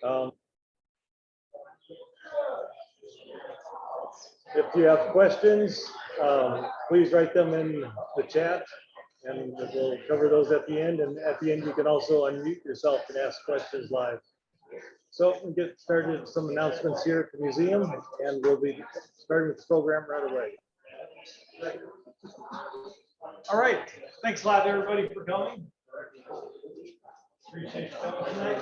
Um, if you have questions, please write them in the chat and we'll cover those at the end. And at the end, you can also unmute yourself and ask questions live. So we'll get started with some announcements here at the museum, and we'll be starting with this program right away. All right, thanks a lot everybody for coming. Appreciate you coming tonight.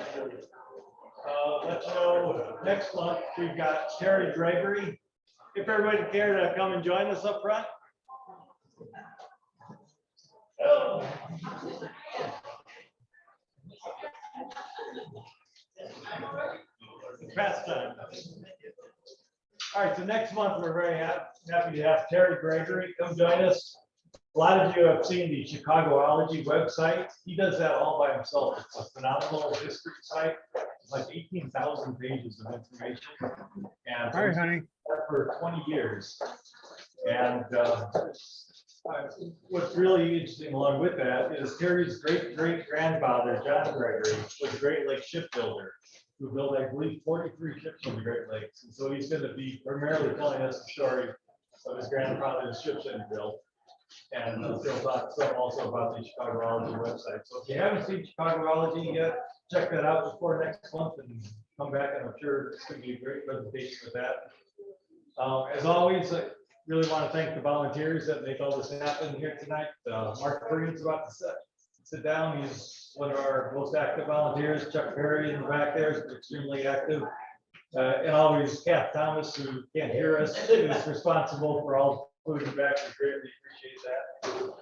Let you know, next month we've got Terry Gregory. If everybody care to come and join us up front. Past time. All right, so next month we're very happy to have Terry Gregory come join us. A lot of you have seen the Chicagoology website. He does that all by himself. It's a phenomenal history site. It's like 18,000 pages of information. And Hi, honey. For 20 years. And what's really interesting along with that is Terry's great-great-grandfather, John Gregory, was a Great Lakes shipbuilder who built, I believe, 43 ships on the Great Lakes. And so he's going to be primarily telling us the story of his grandfather's ships that he built. And he'll talk some also about the Chicagoology website. So if you haven't seen Chicagoology yet, check that out before next month and come back, and I'm sure it's going to be a great presentation with that. As always, I really want to thank the volunteers that make all this happen here tonight. Mark Perry's about to sit down. He's one of our most active volunteers. Chuck Perry in the back there is extremely active. And always Kath Thomas, who can't hear us, is responsible for all food and back. We greatly appreciate that.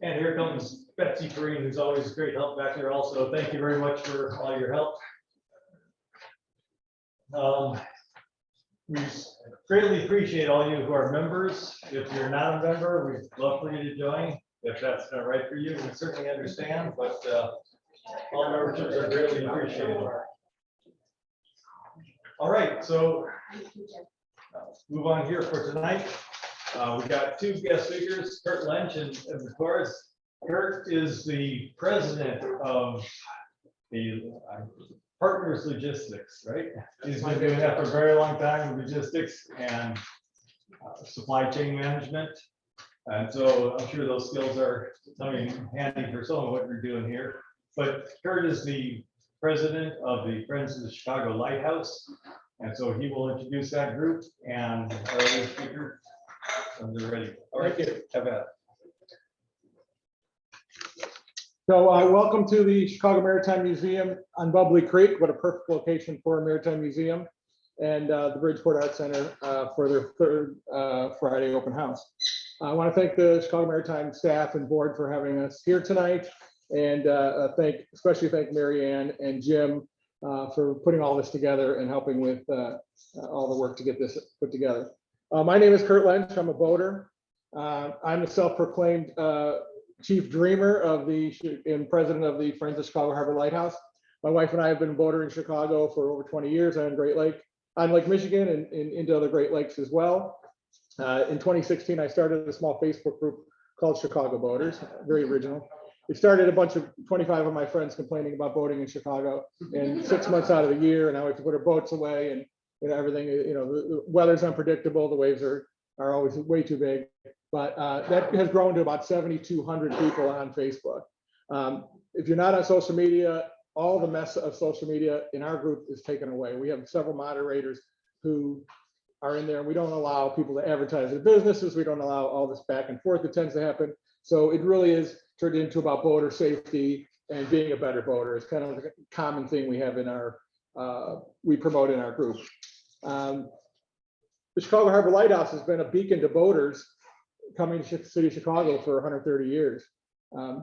And here comes Betsy Green, who's always a great help back there also. Thank you very much for all your help. We greatly appreciate all you who are members. If you're not a member, we'd love for you to join. If that's not right for you, we certainly understand, but all memberships are greatly appreciated. All right, so move on here for tonight. We've got two guest speakers, Kurt Lentsch and Edward Torrez. Kurt is the president of the Partners Logistics, right? He's been doing that for a very long time, logistics and supply chain management. And so I'm sure those skills are coming handy for some of what you're doing here. But Kurt is the president of the Friends of the Chicago Lighthouse. And so he will introduce that group and our other speaker when they're ready. All right, have at it. So welcome to the Chicago Maritime Museum on Bubbly Creek. What a perfect location for a maritime museum, and the Bridgeport Arts Center for their third Friday open house. I want to thank the Chicago Maritime staff and board for having us here tonight, and especially thank Mary Ann and Jim for putting all this together and helping with all the work to get this put together. My name is Kurt Lentsch. I'm a boater. I'm the self-proclaimed chief dreamer of and president of the Friends of Chicago Harbor Lighthouse. My wife and I have been a boater in Chicago for over 20 years on Lake Michigan and into other Great Lakes as well. In 2016, I started a small Facebook group called Chicago Boaters, very original. It started a bunch of 25 of my friends complaining about boating in Chicago, and 6 months out of the year, and now we have to put our boats away, and everything, the weather's unpredictable, the waves are always way too big. But that has grown to about 7,200 people on Facebook. If you're not on social media, all the mess of social media in our group is taken away. We have several moderators who are in there, and we don't allow people to advertise their businesses. We don't allow all this back and forth that tends to happen. So it really is turned into about boater safety and being a better boater. It's kind of a common thing we have in our, we promote in our group. The Chicago Harbor Lighthouse has been a beacon to boaters coming to the city of Chicago for 130 years.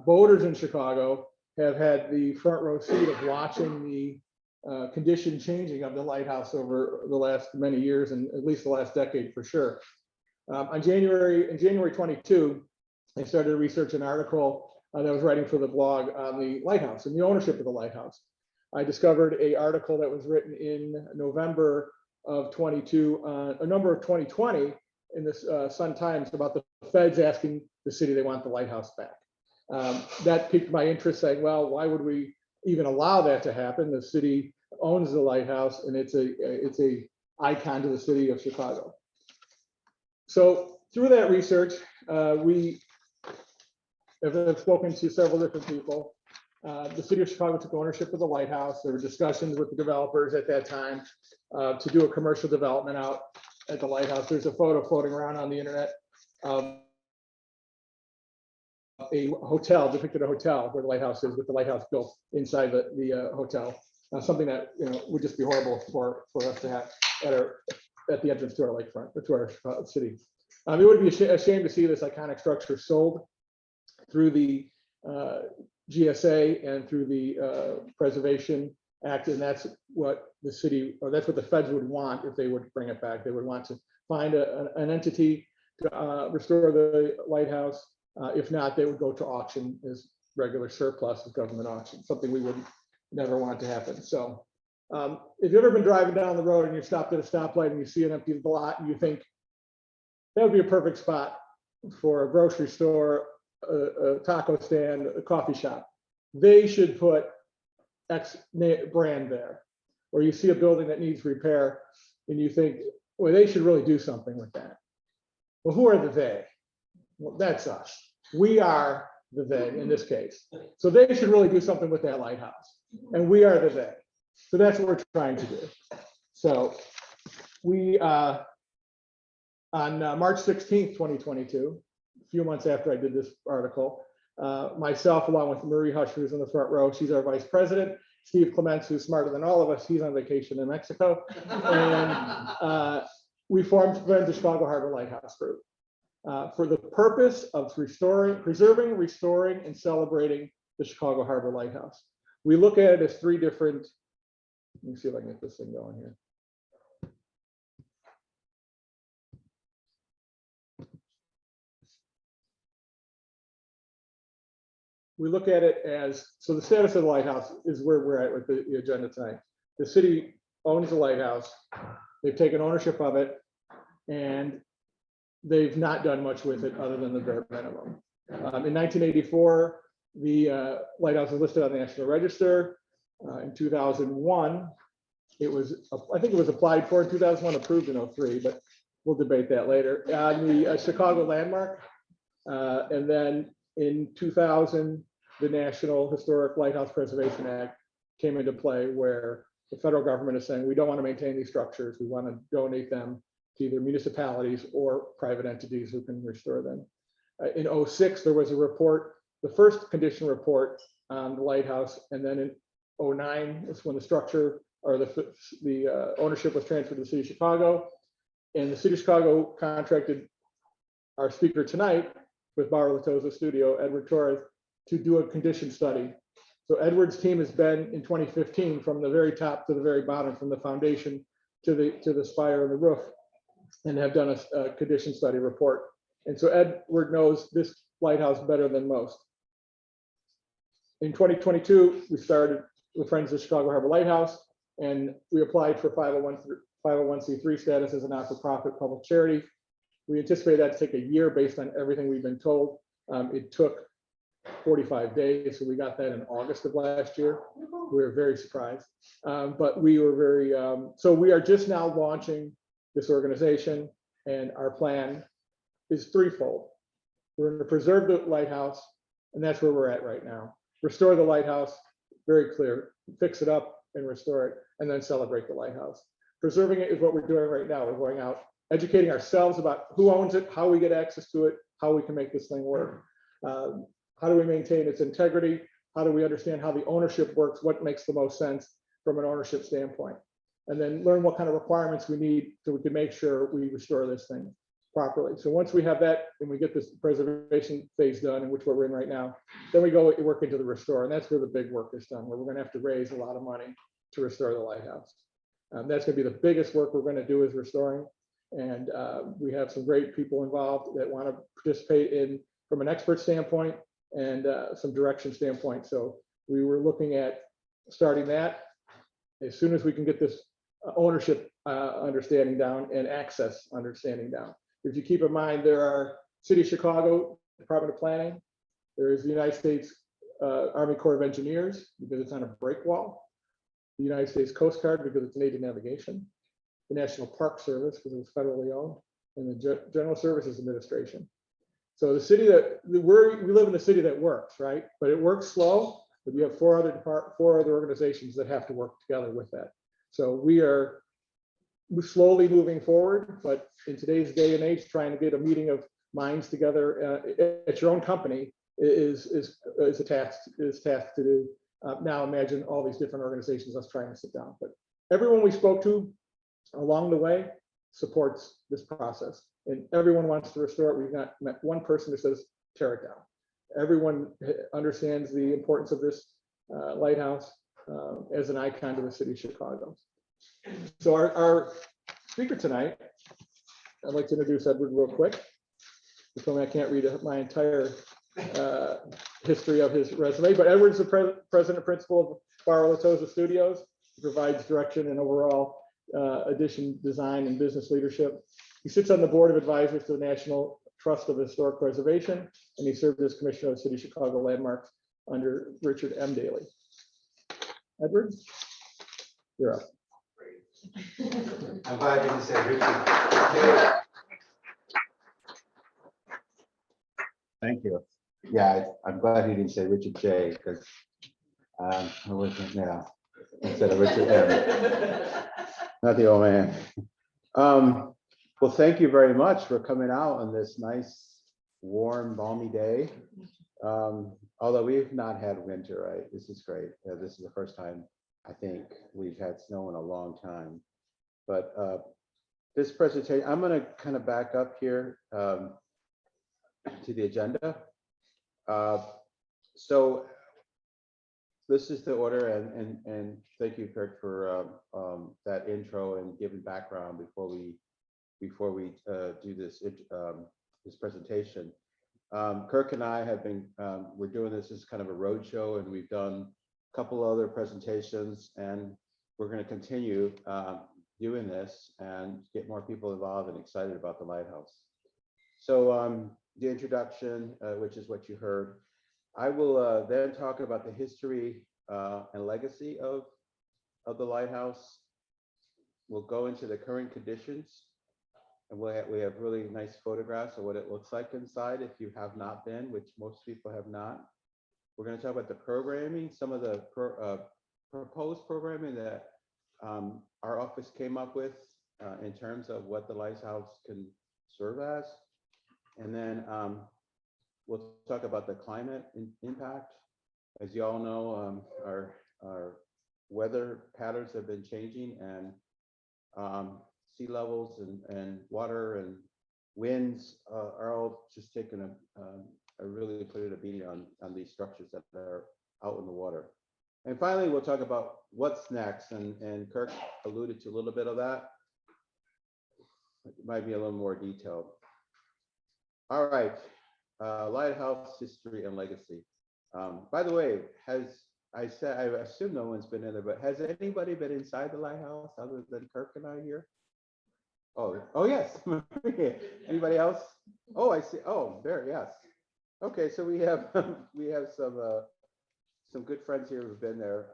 Boaters in Chicago have had the front row seat of watching the condition changing of the lighthouse over the last many years, and at least the last decade for sure. In January 22, I started to research an article that I was writing for the blog on the lighthouse and the ownership of the lighthouse. I discovered an article that was written in November of 22, a number of 2020 in the Sun Times about the feds asking the city they want the lighthouse back. That piqued my interest, saying, well, why would we even allow that to happen? The city owns the lighthouse, and it's a icon to the city of Chicago. So through that research, we have spoken to several different people. The city of Chicago took ownership of the lighthouse. There were discussions with the developers at that time to do a commercial development out at the lighthouse. There's a photo floating around on the internet of a hotel, depicted a hotel where the lighthouse is, with the lighthouse built inside the hotel. Something that would just be horrible for us to have at the entrance to our lakefront, to our city. It would be a shame to see this iconic structure sold through the GSA and through the Preservation Act, and that's what the city, or that's what the feds would want if they would bring it back. They would want to find an entity to restore the lighthouse. If not, they would go to auction as regular surplus, as government auction, something we would never want to happen. So if you've ever been driving down the road and you stopped at a stoplight and you see an empty lot and you think that would be a perfect spot for a grocery store, a taco stand, a coffee shop, they should put X brand there. Or you see a building that needs repair and you think, well, they should really do something with that. Well, who are the they? Well, that's us. We are the they in this case. So they should really do something with that lighthouse. And we are the they. So that's what we're trying to do. So we, on March 16th, 2022, a few months after I did this article, myself, along with Marie Hush, who's in the front row, she's our vice president, Steve Clements, who's smarter than all of us, he's on vacation in Mexico, and we formed the Chicago Harbor Lighthouse Group for the purpose of preserving, restoring, and celebrating the Chicago Harbor Lighthouse. We look at it as three different, let me see if I can get this thing going here. We look at it as, so the status of the lighthouse is where we're at with the agenda tonight. The city owns the lighthouse. They've taken ownership of it, and they've not done much with it other than the bare minimum. In 1984, the lighthouse was listed on the National Register. In 2001, it was, I think it was applied for in 2001, approved in 2003, but we'll debate that later. The Chicago landmark, and then in 2000, the National Historic Lighthouse Preservation Act came into play, where the federal government is saying, we don't want to maintain these structures. We want to donate them to either municipalities or private entities who can restore them. In 2006, there was a report, the first condition report on the lighthouse, and then in 2009 is when the structure or the ownership was transferred to the city of Chicago. And the city of Chicago contracted our speaker tonight with Bauer Latoza Studio, Edward Torrez, to do a condition study. So Edward's team has been in 2015 from the very top to the very bottom, from the foundation to the spire and the roof, and have done a condition study report. And so Edward knows this lighthouse better than most. In 2022, we started with Friends of Chicago Harbor Lighthouse, and we applied for 501c3 status as a not-for-profit public charity. We anticipate that to take a year based on everything we've been told. It took 45 days, so we got that in August of last year. We were very surprised, but we were very, so we are just now launching this organization, and our plan is threefold. We're going to preserve the lighthouse, and that's where we're at right now. Restore the lighthouse, very clear, fix it up and restore it, and then celebrate the lighthouse. Preserving it is what we're doing right now. We're going out, educating ourselves about who owns it, how we get access to it, how we can make this thing work. How do we maintain its integrity? How do we understand how the ownership works? What makes the most sense from an ownership standpoint? And then learn what kind of requirements we need so we can make sure we restore this thing properly. So once we have that and we get this preservation phase done, in which we're in right now, then we go work into the restore. And that's where the big work is done, where we're going to have to raise a lot of money to restore the lighthouse. That's going to be the biggest work we're going to do, is restoring. And we have some great people involved that want to participate in from an expert standpoint and some direction standpoint. So we were looking at starting that as soon as we can get this ownership understanding down and access understanding down. If you keep in mind, there are City of Chicago, Department of Planning, there is the United States Army Corps of Engineers, because it's on a break wall. the United States Coast Guard because it's Navy navigation, the National Park Service because it's federally owned, and the General Services Administration. So the city that we live in a city that works, right? But it works slow, but you have four other organizations that have to work together with that. So we're slowly moving forward, but in today's day and age, trying to get a meeting of minds together at your own company is a task to do. Now imagine all these different organizations us trying to sit down, but everyone we spoke to along the way supports this process, and everyone wants to restore it. We've not met one person who says tear it down. Everyone understands the importance of this lighthouse as an icon to the city of Chicago. So our speaker tonight, I'd like to introduce Edward real quick. He told me I can't read my entire history of his resume, but Edward's the president principal of Bauer Latoza Studios. He provides direction and overall addition, design, and business leadership. He sits on the board of advisors to the National Trust of Historic Preservation, and he served as commissioner of the City of Chicago Landmarks under Richard M. Daley. Edward, you're up. I'm glad you didn't say Richard. Thank you. Yeah, I'm glad he didn't say Richard J. because I wasn't, yeah, instead of Richard M. Not the old man. Well, thank you very much for coming out on this nice, warm, balmy day. Although we've not had winter, right? This is great. This is the first time I think we've had snow in a long time. But this presentation, I'm going to kind of back up here to the agenda. So this is the order, and thank you, Kirk, for that intro and giving background before we do this this presentation. Kirk and I have been we're doing this as kind of a road show, and we've done a couple other presentations, and we're going to continue doing this and get more people involved and excited about the lighthouse. So the introduction, which is what you heard. I will then talk about the history and legacy of the lighthouse. We'll go into the current conditions, and we have really nice photographs of what it looks like inside if you have not been, which most people have not. We're going to talk about the programming, some of the proposed programming that our office came up with in terms of what the lighthouse can serve as. And then we'll talk about the climate impact. As you all know, our weather patterns have been changing, and sea levels and water and winds are all just taking a really putting a beating on these structures that are out in the water. And finally, we'll talk about what's next, and Kirk alluded to a little bit of that. It might be a little more detailed. All right, lighthouse history and legacy. By the way, I assume no one's been in there, but has anybody been inside the lighthouse other than Kirk and I here? Oh yes. Anybody else? Oh, I see. Oh, there, yes. Okay, so we have some good friends here who've been there,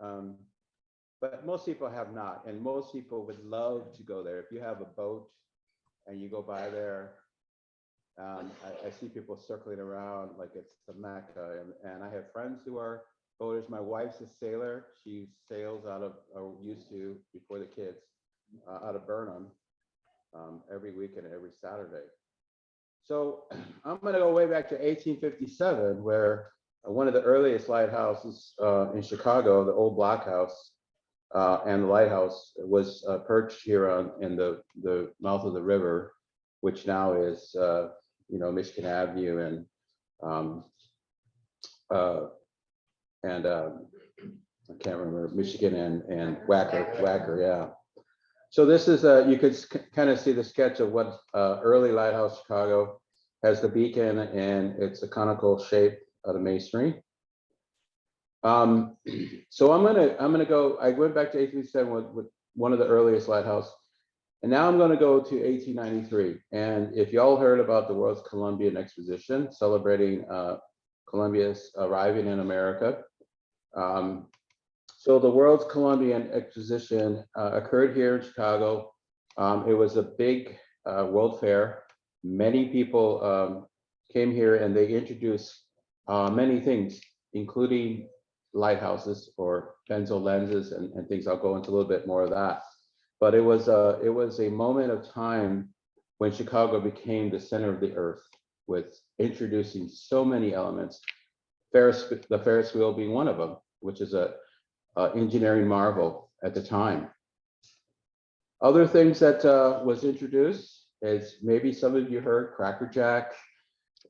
but most people have not, and most people would love to go there. If you have a boat and you go by there, I see people circling around like it's the Mecca, and I have friends who are boaters. My wife's a sailor. She sails out of, or used to before the kids, out of Burnham every weekend and every Saturday. So I'm going to go way back to 1857, where one of the earliest lighthouses in Chicago, the old blockhouse, and the lighthouse was perched here in the mouth of the river, which now is Michigan Avenue and I can't remember, Michigan and Wacker, yeah. So this is you could kind of see the sketch of what early lighthouse Chicago has. The beacon, and it's a conical shape of the masonry. So I'm gonna go. I went back to 1857 with one of the earliest lighthouse, and now I'm going to go to 1893. And if y'all heard about the World's Columbian Exposition celebrating Columbia's arriving in America, So the World's Columbian Exposition occurred here in Chicago. It was a big world fair. Many people came here and they introduced many things, including lighthouses or benzo lenses and things. I'll go into a little bit more of that. But it was a moment of time when Chicago became the center of the earth, with introducing so many elements. The Ferris wheel being one of them, which is a engineering marvel at the time. Other things that was introduced is maybe some of you heard Cracker Jack,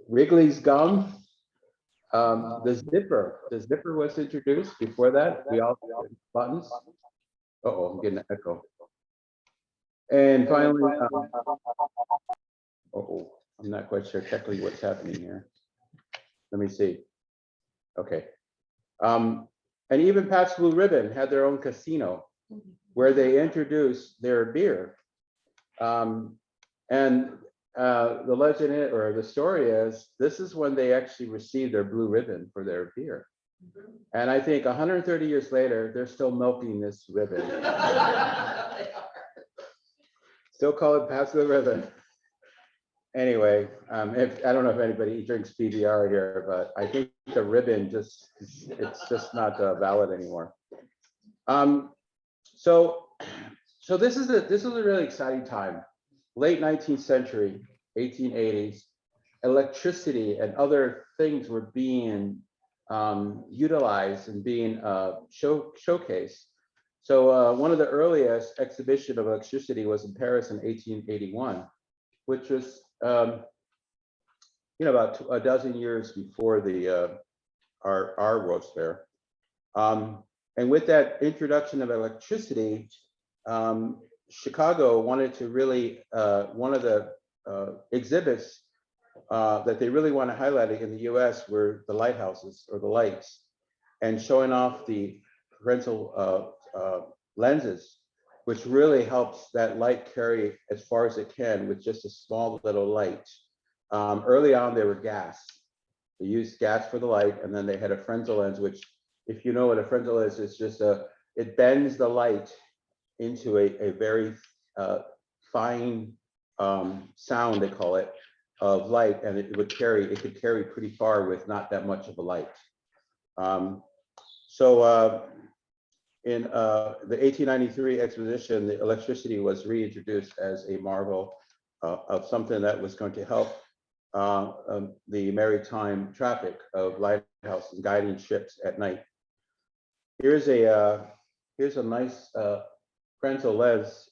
Wrigley's gum, the zipper. The zipper was introduced. Before that, we all had buttons. Uh-oh, I'm getting an echo. And finally, uh-oh, I'm not quite sure technically what's happening here. Let me see. Okay. And even Pat's Blue Ribbon had their own casino where they introduced their beer. And the legend or the story is, this is when they actually received their blue ribbon for their beer. And I think 130 years later, they're still milking this ribbon. Still call it Pat's Blue Ribbon. Anyway, I don't know if anybody drinks PBR here, but I think the ribbon it's just not valid anymore. So this is a really exciting time. Late 19th century, 1880s, electricity and other things were being utilized and being showcased. So one of the earliest exhibition of electricity was in Paris in 1881, which was about a dozen years before the our World's Fair. And with that introduction of electricity, Chicago wanted to really, one of the exhibits that they really want to highlight in the US were the lighthouses or the lights, and showing off the parental lenses, which really helps that light carry as far as it can with just a small little light. Early on, they were gas. They used gas for the light, and then they had a Fresnel lens, which, if you know what a Fresnel is, it's just it bends the light into a very fine sound, they call it, of light, and it could carry pretty far with not that much of a light. In the 1893 exposition, the electricity was reintroduced as a marvel of something that was going to help the maritime traffic of lighthouses guiding ships at night. Here's a nice Fresnel lens,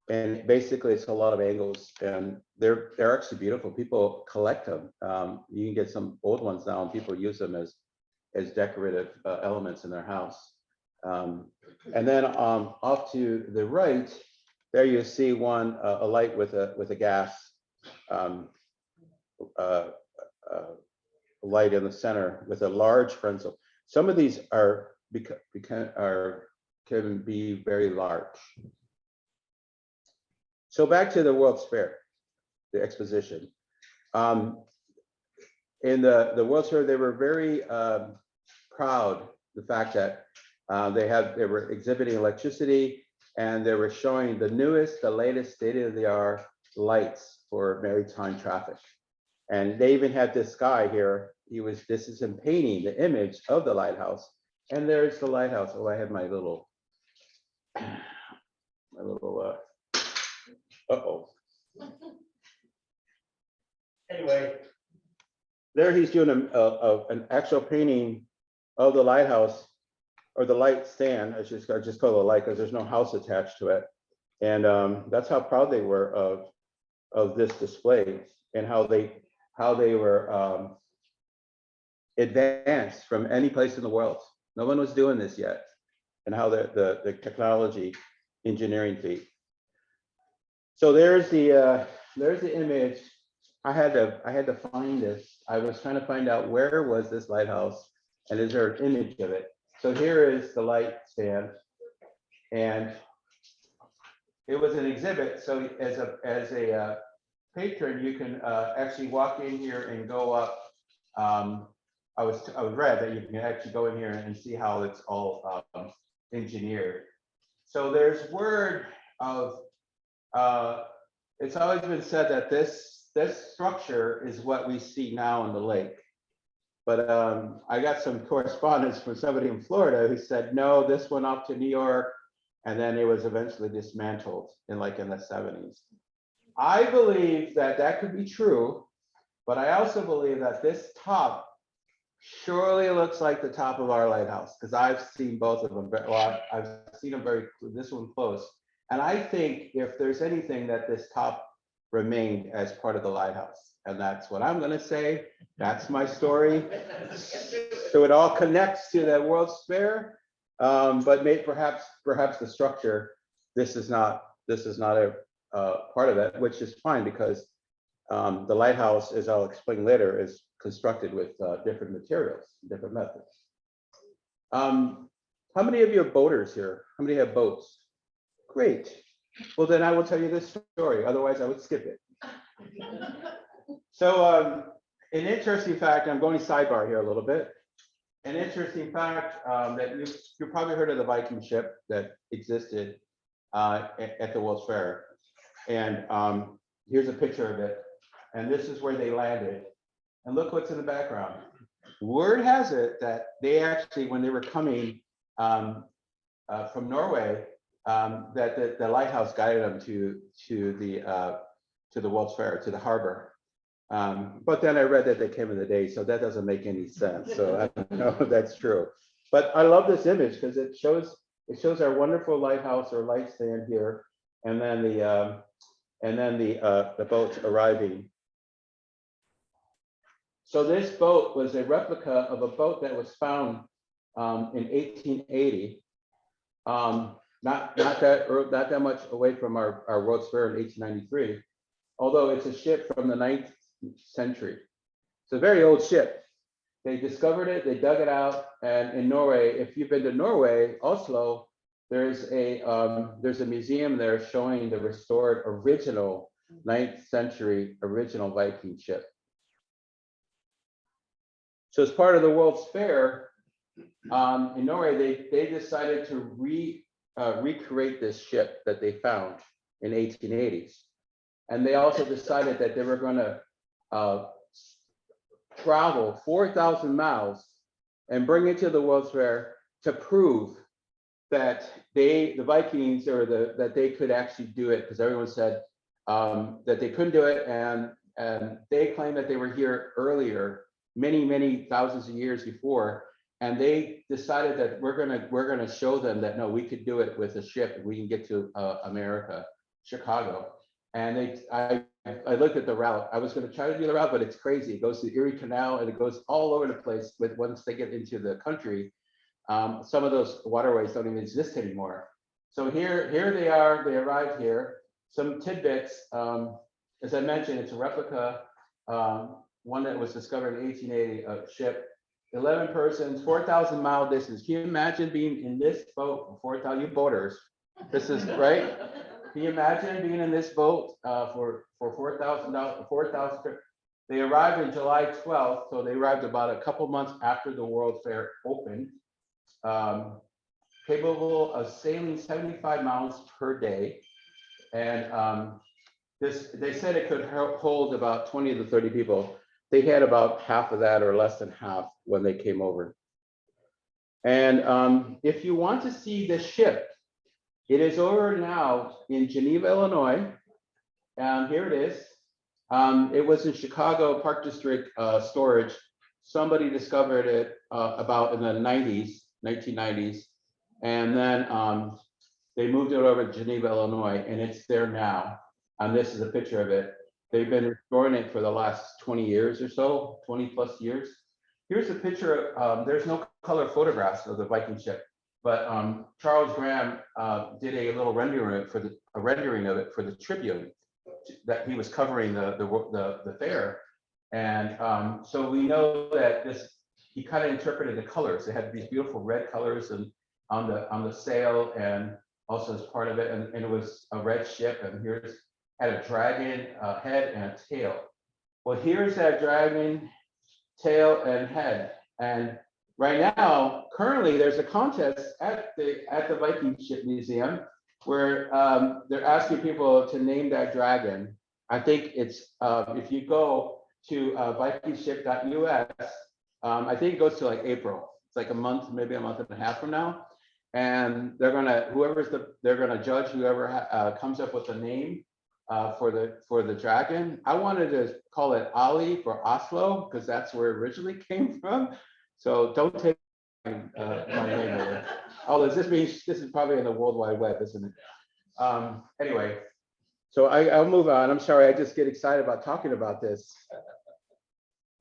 and basically it's a lot of angles, and they're actually beautiful. People collect them. You can get some old ones now, and people use them as decorative elements in their house. And then off to the right, there you see one a light with a gas light in the center with a large Fresnel. Some of these can be very large. So back to the World's Fair, the exposition. In the World's Fair, they were very proud the fact that they were exhibiting electricity, and they were showing the newest, the latest state-of-the-art lights for maritime traffic. And they even had this guy here. This is him painting the image of the lighthouse. And there's the lighthouse. Oh, I have my little, uh-oh. Anyway, there he's doing an actual painting of the lighthouse, or the light stand. I just call it a light because there's no house attached to it. And that's how proud they were of this display, and how they were advanced from any place in the world. No one was doing this yet, and how the technology engineering feat. So there's the image. I had to find this. I was trying to find out where was this lighthouse, and is there an image of it? So here is the light stand, and it was an exhibit. So as a patron, you can actually walk in here and go up I was read that you can actually go in here and see how it's all engineered. So there's word of, it's always been said that this structure is what we see now in the lake. But I got some correspondence from somebody in Florida who said, no, this went up to New York and then it was eventually dismantled in the 70s. I believe that that could be true, but I also believe that this top surely looks like the top of our lighthouse, because I've seen both of them. Well, I've seen them this one close. And I think if there's anything that this top remained as part of the lighthouse, and that's what I'm going to say. That's my story. So it all connects to the World's Fair, but perhaps the structure. This is not a part of that, which is fine because the lighthouse, as I'll explain later, is constructed with different materials, different methods. How many of you are boaters here? How many have boats? Great. Well, then I will tell you this story. Otherwise, I would skip it. So an interesting fact, I'm going sidebar here a little bit. An interesting fact that you've probably heard of the Viking ship that existed at the World's Fair. And here's a picture of it. And this is where they landed. And look what's in the background. Word has it that they actually, when they were coming from Norway, that the lighthouse guided them to the World's Fair, to the harbor. But then I read that they came in the day, so that doesn't make any sense. So I don't know if that's true. But I love this image because it shows our wonderful lighthouse or light stand here, and then the boats arriving. So this boat was a replica of a boat that was found in 1880. Not that much away from our World's Fair in 1893, although it's a ship from the 9th century. It's a very old ship. They discovered it, they dug it out, and in Norway, if you've been to Norway, Oslo, there's a museum there showing the restored original 9th century original Viking ship. So as part of the World's Fair in Norway, they decided to recreate this ship that they found in 1880s. And they also decided that they were going to travel 4,000 miles and bring it to the World's Fair to prove that the Vikings, or that they could actually do it, because everyone said that they couldn't do it, and they claimed that they were here earlier, many thousands of years before, and they decided that we're gonna show them that no, we could do it with a ship, and we can get to America, Chicago. And I looked at the route. I was going to try to do the route, but it's crazy. It goes to the Erie Canal and it goes all over the place. But once they get into the country, some of those waterways don't even exist anymore. So here they are. They arrived here. Some tidbits. As I mentioned, it's a replica, one that was discovered in 1880, a ship, 11 persons, 4,000 mile distance. Can you imagine being in this boat for 4,000, you boaters? This is right. Can you imagine being in this boat for $4,000? They arrived on July 12th, so they arrived about a couple months after the World Fair opened. Capable of sailing 75 miles per day, and they said it could hold about 20 to 30 people. They had about half of that, or less than half, when they came over. And if you want to see this ship, it is over now in Geneva, Illinois. Here it is. It was in Chicago Park District storage. Somebody discovered it about in the 1990s. And then they moved it over to Geneva, Illinois, and it's there now. And this is a picture of it. They've been restoring it for the last 20 years or so, 20 plus years. Here's a picture of, there's no color photographs of the Viking ship. But Charles Graham did a little rendering of it for the Tribune that he was covering the fair, and so we know that he kind of interpreted the colors. They had these beautiful red colors and on the sail, and also as part of it, and it was a red ship, and had a dragon head and a tail. Well, here's that dragon tail and head And right now, currently, there's a contest at the Viking Ship Museum where they're asking people to name that dragon. I think it's if you go to vikingship.us, I think it goes to like April. It's like a month, maybe a month and a half from now. And they're gonna they're gonna judge whoever comes up with a name for the dragon. I wanted to call it Ali for Oslo because that's where it originally came from. So don't take my name over. Although this is probably in the World Wide Web, isn't it? Anyway, so I'll move on. I'm sorry, I just get excited about talking about this.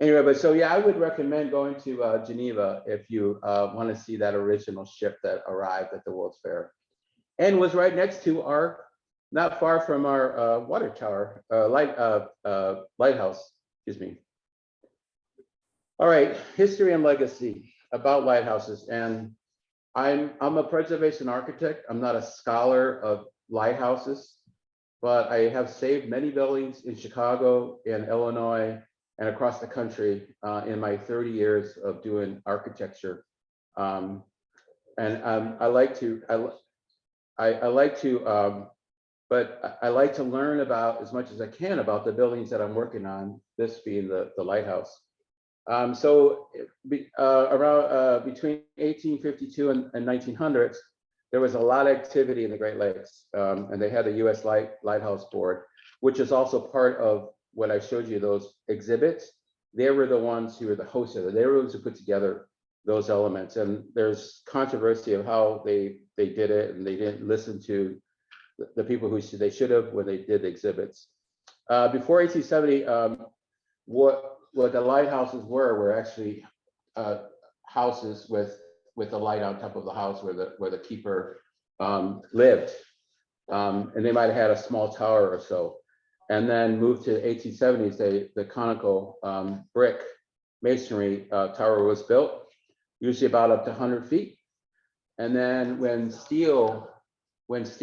Anyway, but so yeah, I would recommend going to Geneva if you want to see that original ship that arrived at the World's Fair and was right next to our, not far from our water tower, lighthouse, excuse me. All right, history and legacy about lighthouses. And I'm a preservation architect. I'm not a scholar of lighthouses, but I have saved many buildings in Chicago, in Illinois, and across the country in my 30 years of doing architecture. I like to learn about as much as I can about the buildings that I'm working on, this being the lighthouse. So around between 1852 and 1900s, there was a lot of activity in the Great Lakes, and they had the U.S. Lighthouse Board, which is also part of what I showed you, those exhibits. They were the ones who were the hosts of it. They were the ones who put together those elements. And there's controversy of how they did it, and they didn't listen to the people who they should have when they did the exhibits. Before 1870, what the lighthouses were actually houses with a light on top of the house where the keeper lived. And they might have had a small tower or so. And then moved to the 1870s, the conical brick masonry tower was built, usually about up to 100 feet. And then when steel was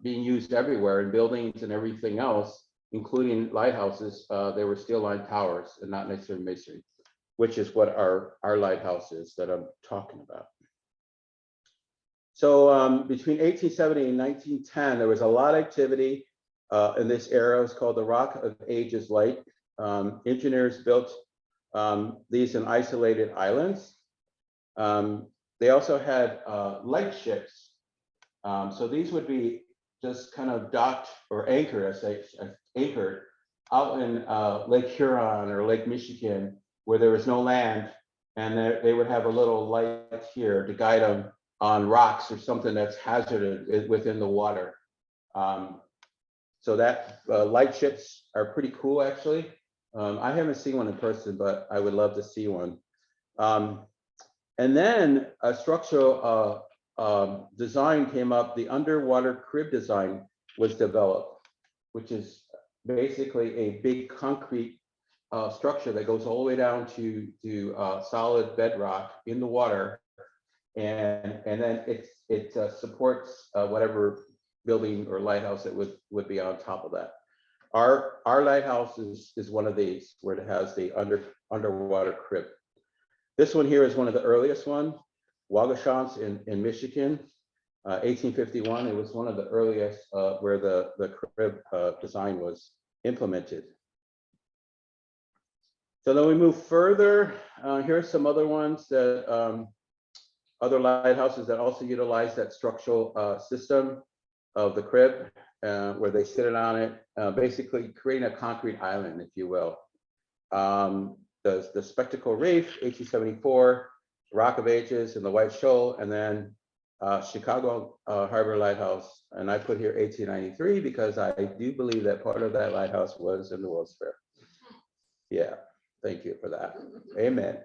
being used everywhere in buildings and everything else, including lighthouses, they were steel lined towers and not necessarily masonry, which is what our lighthouse is that I'm talking about. So between 1870 and 1910, there was a lot of activity in this era. It's called the Rock of Ages Light. Engineers built these in isolated islands. They also had light ships. So these would be just kind of docked or anchored, anchored out in Lake Huron or Lake Michigan, where there was no land, and they would have a little light here to guide them on rocks or something that's hazardous within the water. So that light ships are pretty cool, actually. I haven't seen one in person, but I would love to see one. And then a structural design came up. The underwater crib design was developed, which is basically a big concrete structure that goes all the way down to solid bedrock in the water, and then it supports whatever building or lighthouse that would be on top of that. Our lighthouse is one of these where it has the underwater crib. This one here is one of the earliest one, Waugoshance in Michigan, 1851. It was one of the earliest where the crib design was implemented. So then we move further. Here are some other ones that other lighthouses that also utilize that structural system of the crib, where they sit on it, basically creating a concrete island, if you will. The Spectacle Reef, 1874, Rock of Ages and the White Shoal, and then Chicago Harbor Lighthouse. And I put here 1893 because I do believe that part of that lighthouse was in the World's Fair. Yeah, thank you for that. Amen.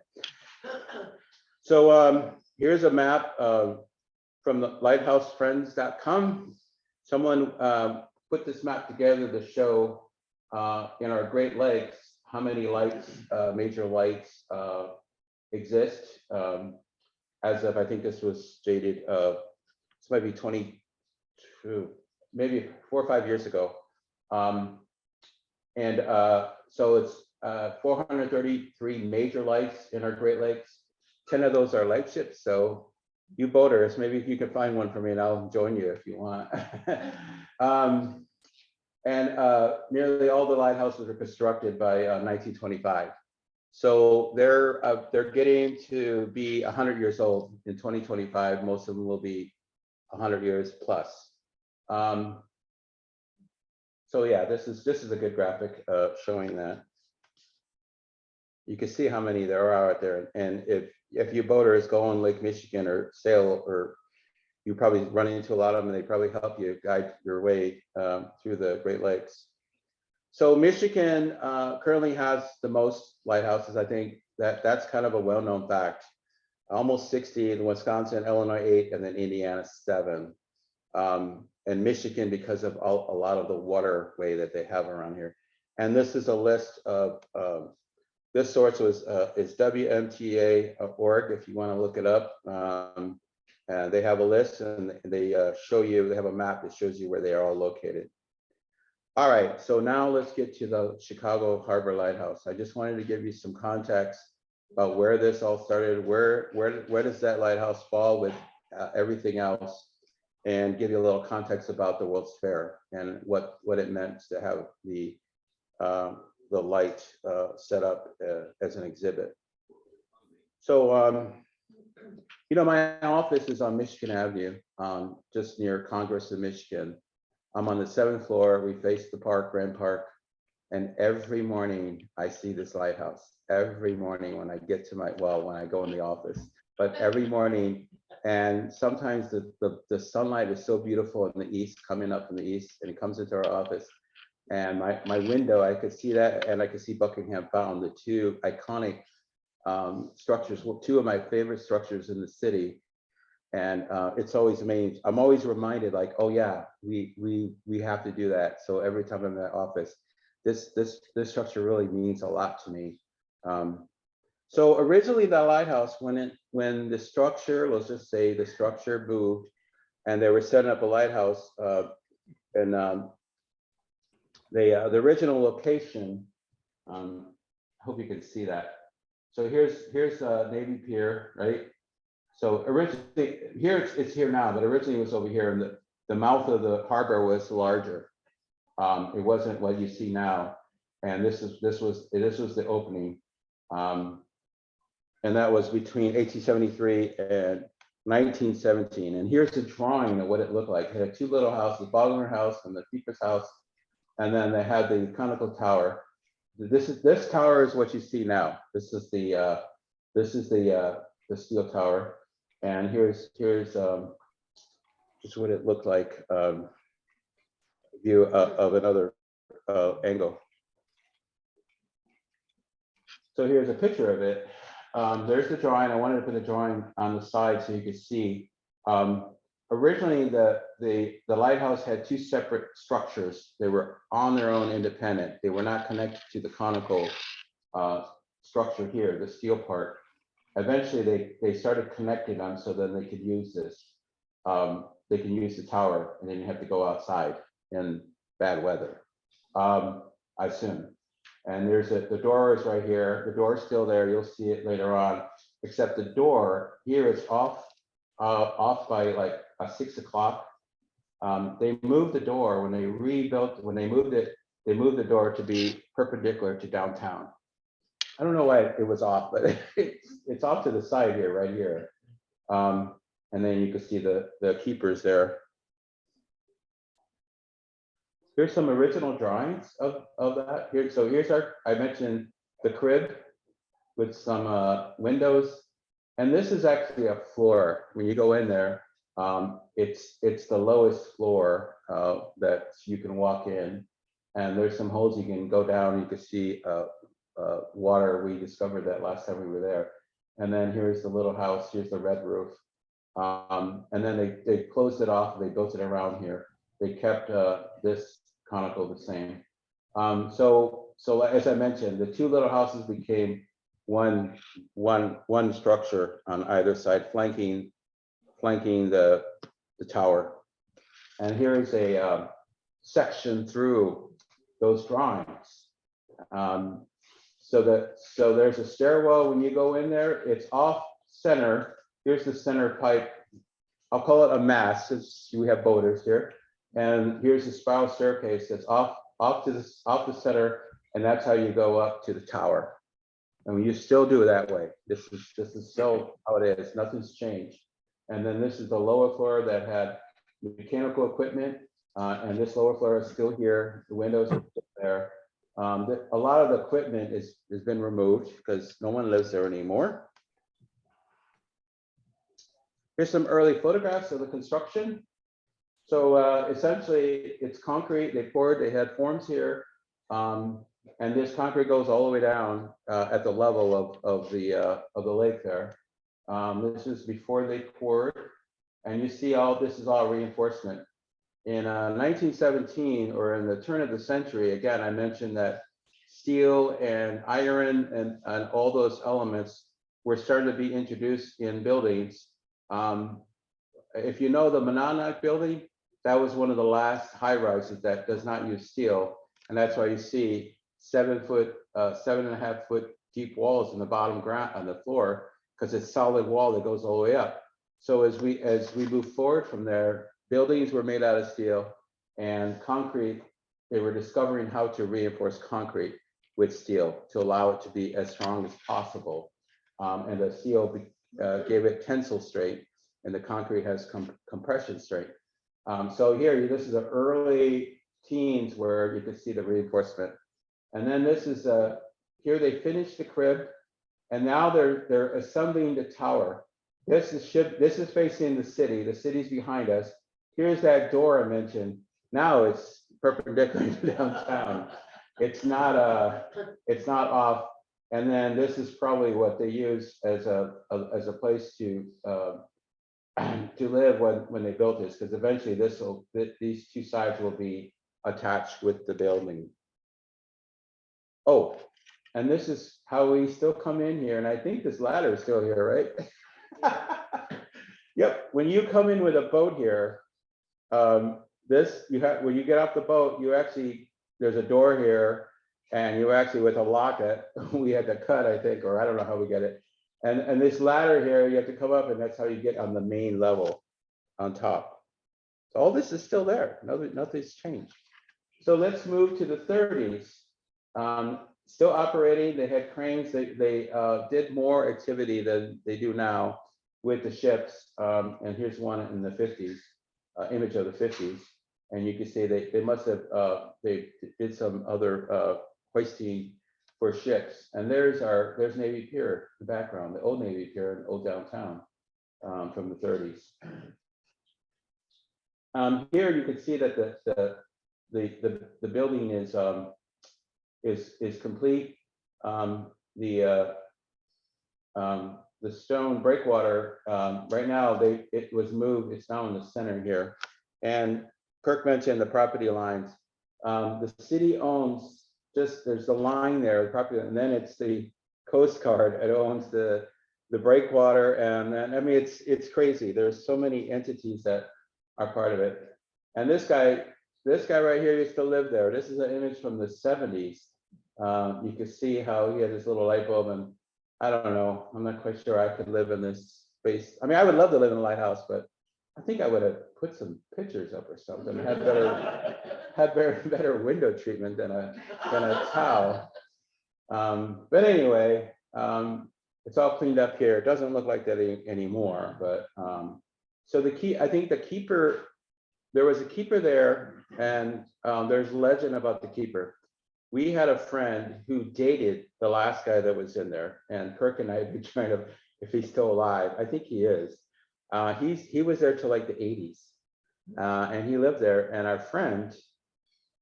So here's a map from the lighthousefriends.com. Someone put this map together to show in our Great Lakes how many lights, major lights exist. As of, I think this was dated, this might be 22, maybe 4 or 5 years ago. So it's 433 major lights in our Great Lakes. 10 of those are lightships. So you boaters, maybe if you can find one for me and I'll join you if you want. Nearly all the lighthouses were constructed by 1925. So they're getting to be 100 years old in 2025. Most of them will be 100 years plus. So yeah, this is a good graphic showing that. You can see how many there are out there, and if you boaters go on Lake Michigan or sail, or you probably run into a lot of them, and they probably help you guide your way through the Great Lakes. So Michigan currently has the most lighthouses. I think that's kind of a well-known fact. Almost 60 in Wisconsin, Illinois 8, and then Indiana 7. And Michigan because of a lot of the waterway that they have around here. And this is a list of this source is WMTA.org if you want to look it up. And they have a list, and they show you, they have a map that shows you where they are all located. All right, so now let's get to the Chicago Harbor Lighthouse. I just wanted to give you some context about where this all started, where does that lighthouse fall with everything else, and give you a little context about the World's Fair and what it meant to have the light set up as an exhibit. So, you know, my office is on Michigan Avenue, just near Congress in Michigan. I'm on the 7th floor. We face the park, Grand Park. And every morning I see this lighthouse. Every morning when I get to when I go in the office, but every morning. And sometimes the sunlight is so beautiful in the east, coming up from the east, and it comes into our office. And my window, I could see that, and I could see Buckingham Fountain, the two iconic structures, two of my favorite structures in the city. And it's always amazing. I'm always reminded, like, oh yeah, we have to do that. So every time I'm in that office, this structure really means a lot to me. So originally the lighthouse, when the structure, let's just say the structure moved, and they were setting up a lighthouse, and the original location, I hope you can see that. So here's Navy Pier, right? So originally here it's here now, but originally it was over here, and the mouth of the harbor was larger. It wasn't what you see now, and this was the opening, and that was between 1873 and 1917. And here's the drawing of what it looked like. It had two little houses, Bauer house and the keeper's house, and then they had the conical tower. This tower is what you see now. This is the steel tower. And here's just what it looked like, view of another angle. So here's a picture of it. There's the drawing. I wanted to put a drawing on the side so you could see. Originally, the lighthouse had two separate structures. They were on their own, independent. They were not connected to the conical structure here, the steel part. Eventually, they started connecting them so then they could use this. They can use the tower, and then you have to go outside in bad weather, I assume. And the door is right here. The door is still there. You'll see it later on, except the door here is off by like 6 o'clock. They moved the door when they moved it, they moved the door to be perpendicular to downtown. I don't know why it was off, but it's off to the side here, right here. And then you can see the keepers there. Here's some original drawings of that. Here's I mentioned the crib with some windows. And this is actually a floor. When you go in there, it's the lowest floor that you can walk in. And there's some holes you can go down. You can see water. We discovered that last time we were there. And then here's the little house. Here's the red roof. And then they closed it off. They built it around here. They kept this conical the same. So as I mentioned, the two little houses became one structure on either side, flanking the tower. And here is a section through those drawings. So there's a stairwell when you go in there, it's off center. Here's the center pipe. I'll call it a mast since we have boaters here. And here's the spiral staircase that's off the center, and that's how you go up to the tower. And you still do it that way. This is still how it is. Nothing's changed. And then this is the lower floor that had mechanical equipment, and this lower floor is still here. The windows are still there. A lot of the equipment has been removed because no one lives there anymore. Here's some early photographs of the construction. So essentially, it's concrete. They had forms here, and this concrete goes all the way down at the level of the lake there. This is before they poured, and you see all this is all reinforcement. In 1917, or in the turn of the century, again, I mentioned that steel and iron and all those elements were starting to be introduced in buildings. If you know the Monadnock building, that was one of the last high rises that does not use steel. And that's why you see 7.5 foot deep walls in the bottom ground on the floor, because it's solid wall that goes all the way up. So as we move forward from there, buildings were made out of steel and concrete. They were discovering how to reinforce concrete with steel to allow it to be as strong as possible. And the steel gave it tensile strength, and the concrete has compression strength. So here, this is the early teens where you could see the reinforcement. And then this is here they finished the crib, and now they're assembling the tower. This is facing the city. The city's behind us. Here's that door I mentioned. Now it's perpendicular to downtown. It's not off. And then this is probably what they use as a place to live when they built this, because eventually these two sides will be attached with the building. Oh, and this is how we still come in here, and I think this ladder is still here, right? Yep. When you come in with a boat here, when you get off the boat, there's a door here, and you actually with a locket we had to cut, I think, or I don't know how we get it. And this ladder here, you have to come up, and that's how you get on the main level on top. So all this is still there. Nothing's changed. So let's move to the 30s. Still operating. They had cranes. They did more activity than they do now with the ships. And here's one in the 50s, image of the 50s. And you can see they must have, they did some other hoisting for ships. And there's Navy Pier in the background, the old Navy Pier in old downtown from the 30s. Here you can see that the building is complete. The stone breakwater, right now it was moved. It's now in the center here. And Kirk mentioned the property lines. The city owns there's the line there, the property, and then it's the Coast Guard. It owns the breakwater, and then I mean it's crazy. There's so many entities that are part of it. And this guy right here used to live there. This is an image from the 70s. You can see how he had this little light bulb, and I don't know. I'm not quite sure I could live in this space. I mean, I would love to live in a lighthouse, but I think I would have put some pictures up or something. Had better window treatment than a towel. But anyway, it's all cleaned up here. It doesn't look like that anymore. But so I think the keeper. There was a keeper there, and there's legend about the keeper. We had a friend who dated the last guy that was in there, and Kirk and I have been trying to, if he's still alive, I think he is. He was there till like the 80s, and he lived there. And our friend,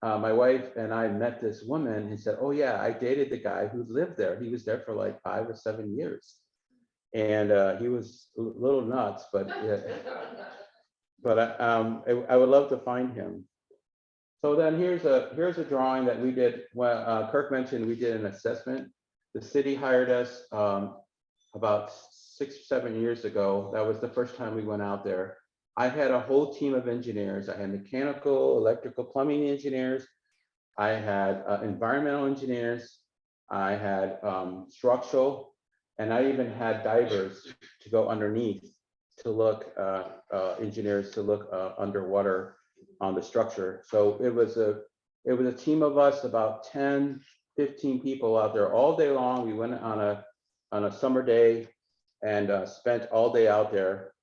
my wife and I met this woman who said, "Oh yeah, I dated the guy who lived there. He was there for like 5 or 7 years, and he was a little nuts, but yeah." But I would love to find him. So then here's a drawing that we did. Well, Kirk mentioned we did an assessment. The city hired us about 6 or 7 years ago. That was the first time we went out there. I had a whole team of engineers. I had mechanical, electrical, plumbing engineers. I had environmental engineers. I had structural, and I even had divers to go underneath to look, engineers to look underwater on the structure. So it was a team of us, about 10, 15 people out there all day long. We went on a summer day and spent all day out there.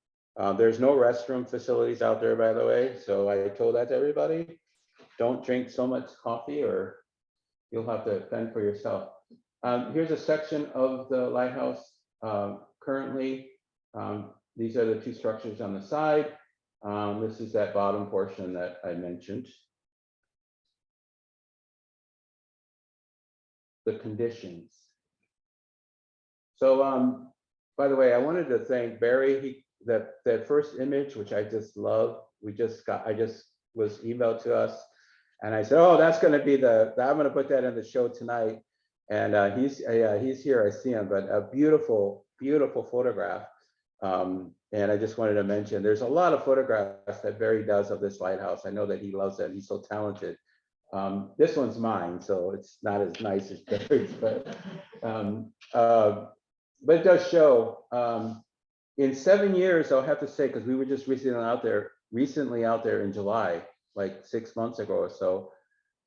There's no restroom facilities out there, by the way. So I told that to everybody. Don't drink so much coffee or you'll have to fend for yourself. Here's a section of the lighthouse currently. These are the two structures on the side. This is that bottom portion that I mentioned. The conditions. So, by the way, I wanted to thank Barry. That first image, which I just love, I just was emailed to us, and I said, oh, that's going to be I'm going to put that in the show tonight. And he's here, I see him, but a beautiful, beautiful photograph. And I just wanted to mention, there's a lot of photographs that Barry does of this lighthouse. I know that he loves it. He's so talented. This one's mine, so it's not as nice as Barry's, but it does show. In 7 years, I'll have to say, because we were just recently out there in July, like 6 months ago or so.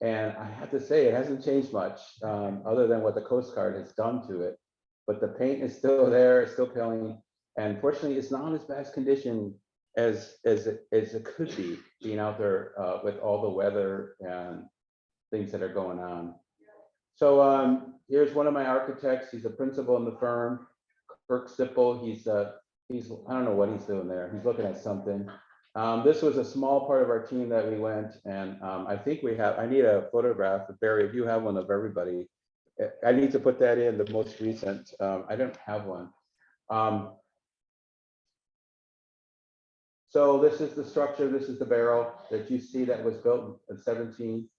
And I have to say, it hasn't changed much, other than what the Coast Guard has done to it. But the paint is still there, it's still peeling. And fortunately, it's not in as bad condition as it could be, being out there with all the weather and things that are going on. So here's one of my architects. He's a principal in the firm, Kirk Sipple. He's I don't know what he's doing there. He's looking at something. This was a small part of our team that we went, and I think I need a photograph. Barry, if you have one of everybody, I need to put that in the most recent. I don't have one. So this is the structure. This is the barrel that you see that was built in 17.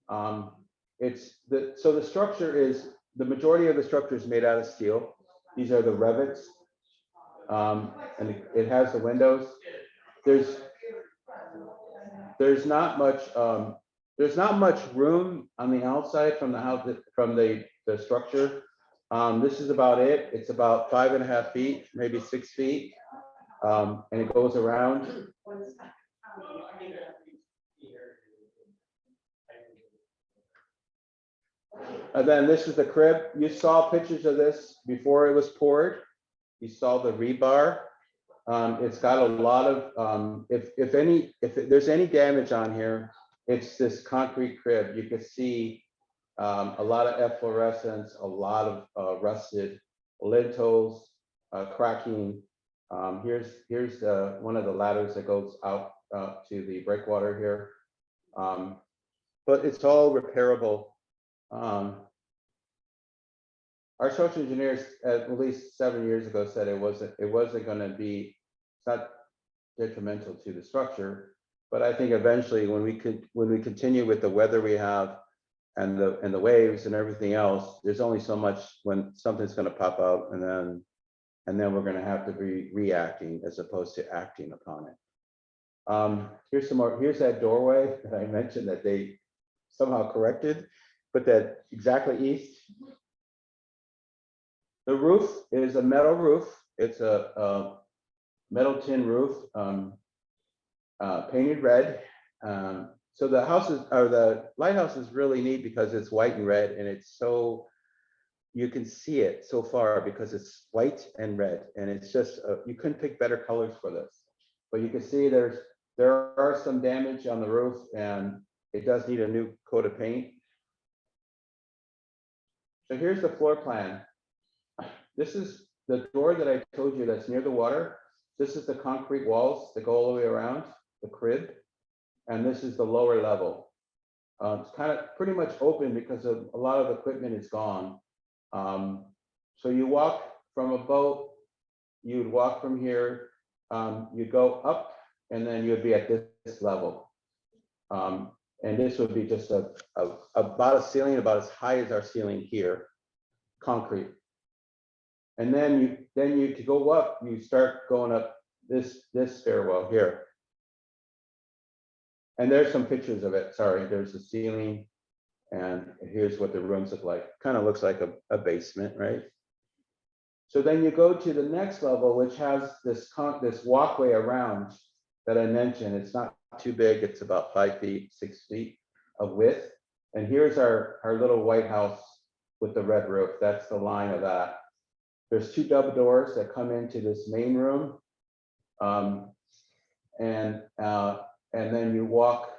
So the structure is, the majority of the structure is made out of steel. These are the rivets, and it has the windows. There's not much room on the outside from the house, from the structure. This is about it. It's about 5.5 feet, maybe 6 feet, and it goes around. And then this is the crib. You saw pictures of this before it was poured. You saw the rebar. It's got a lot of, if there's any damage on here, it's this concrete crib. You can see a lot of efflorescence, a lot of rusted lintels, cracking. Here's one of the ladders that goes out to the breakwater here. But it's all repairable. Our structural engineers, at least 7 years ago, said it wasn't going to be, it's not detrimental to the structure. But I think eventually, when we continue with the weather we have and the waves and everything else, there's only so much when something's going to pop out, and then we're going to have to be reacting as opposed to acting upon it. Here's some more. Here's that doorway that I mentioned that they somehow corrected, put that exactly east. The roof is a metal roof. It's a metal tin roof, painted red. So the lighthouse is really neat because it's white and red, and it's so, you can see it so far because it's white and red, and it's just you couldn't pick better colors for this. But you can see there are some damage on the roof, and it does need a new coat of paint. So here's the floor plan. This is the door that I told you that's near the water. This is the concrete walls that go all the way around the crib. And this is the lower level. It's kind of pretty much open because of a lot of equipment is gone. So you walk from a boat, you'd walk from here, you'd go up, and then you'd be at this level. And this would be just about a ceiling, about as high as our ceiling here, concrete. And then you to go up, you start going up this stairwell here. And there's some pictures of it. Sorry, there's a ceiling. And here's what the rooms look like. Kind of looks like a basement, right? So then you go to the next level, which has this walkway around that I mentioned. It's not too big. It's about 5 feet, 6 feet of width. And here's our little White House with the red roof. That's the line of that. There's 2 double doors that come into this main room. And then you walk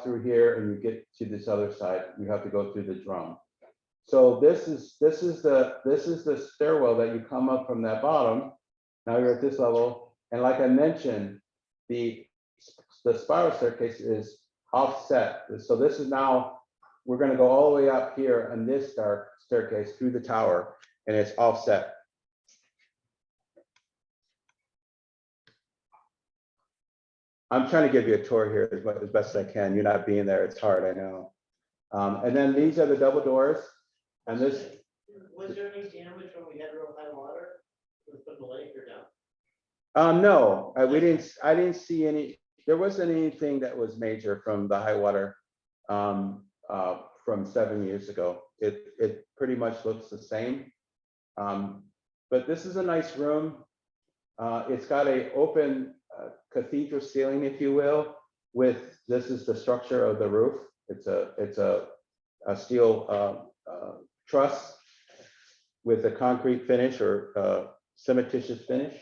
through here and you get to this other side. You have to go through the drum. So this is the stairwell that you come up from that bottom. Now you're at this level, and like I mentioned, the spiral staircase is offset. So this is now, we're going to go all the way up here on this staircase through the tower, and it's offset. I'm trying to give you a tour here as best as I can. You're not being there. It's hard, I know. And then these are the double doors. And this. Was there any damage when we had real high water from the lake or down? No, I didn't see any. There wasn't anything that was major from the high water from 7 years ago. It pretty much looks the same. But this is a nice room. It's got a open cathedral ceiling, if you will, this is the structure of the roof. It's a steel truss with a concrete finish or cementitious finish.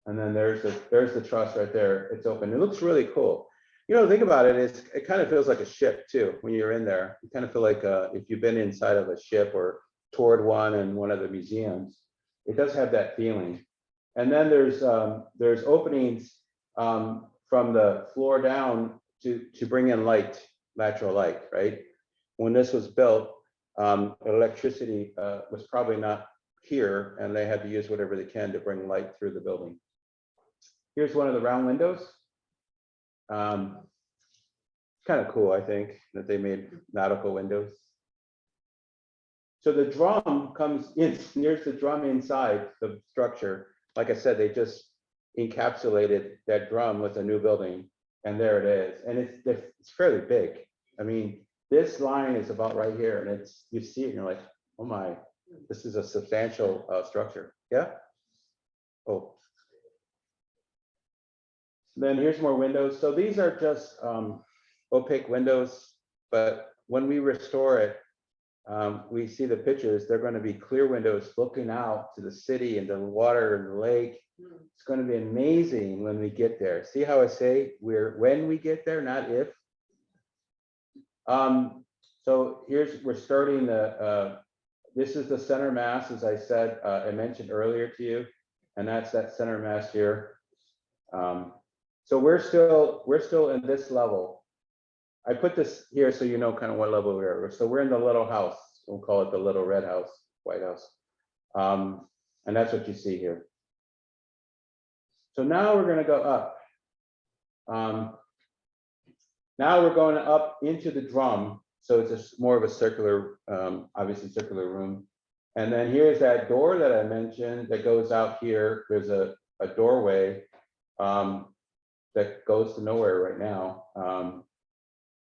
And then there's the truss right there. It's open. It looks really cool. You know, think about it, it kind of feels like a ship too when you're in there. You kind of feel like if you've been inside of a ship or toured one in one of the museums, it does have that feeling. And then there's openings from the floor down to bring in light, natural light, right? When this was built, electricity was probably not here, and they had to use whatever they can to bring light through the building. Here's one of the round windows. Kind of cool, I think, that they made nautical windows. So the drum comes in, here's the drum inside the structure. Like I said, they just encapsulated that drum with a new building, and there it is. And it's fairly big. I mean, this line is about right here, and you see it and you're like, oh my, this is a substantial structure. Yeah. Oh. Then here's more windows. So these are just opaque windows, but when we restore it, we see the pictures, they're going to be clear windows looking out to the city and the water and the lake. It's going to be amazing when we get there. See how I say when we get there, not if. So we're starting this is the center mass, as I said, I mentioned earlier to you, and that's that center mass here. So we're still in this level. I put this here so you know kind of what level we are. So we're in the little house. We'll call it the little red house, White House. And that's what you see here. So now we're going to go up. Now we're going up into the drum. So it's more of a circular, obviously circular room. And then here's that door that I mentioned that goes out here. There's a doorway that goes to nowhere right now.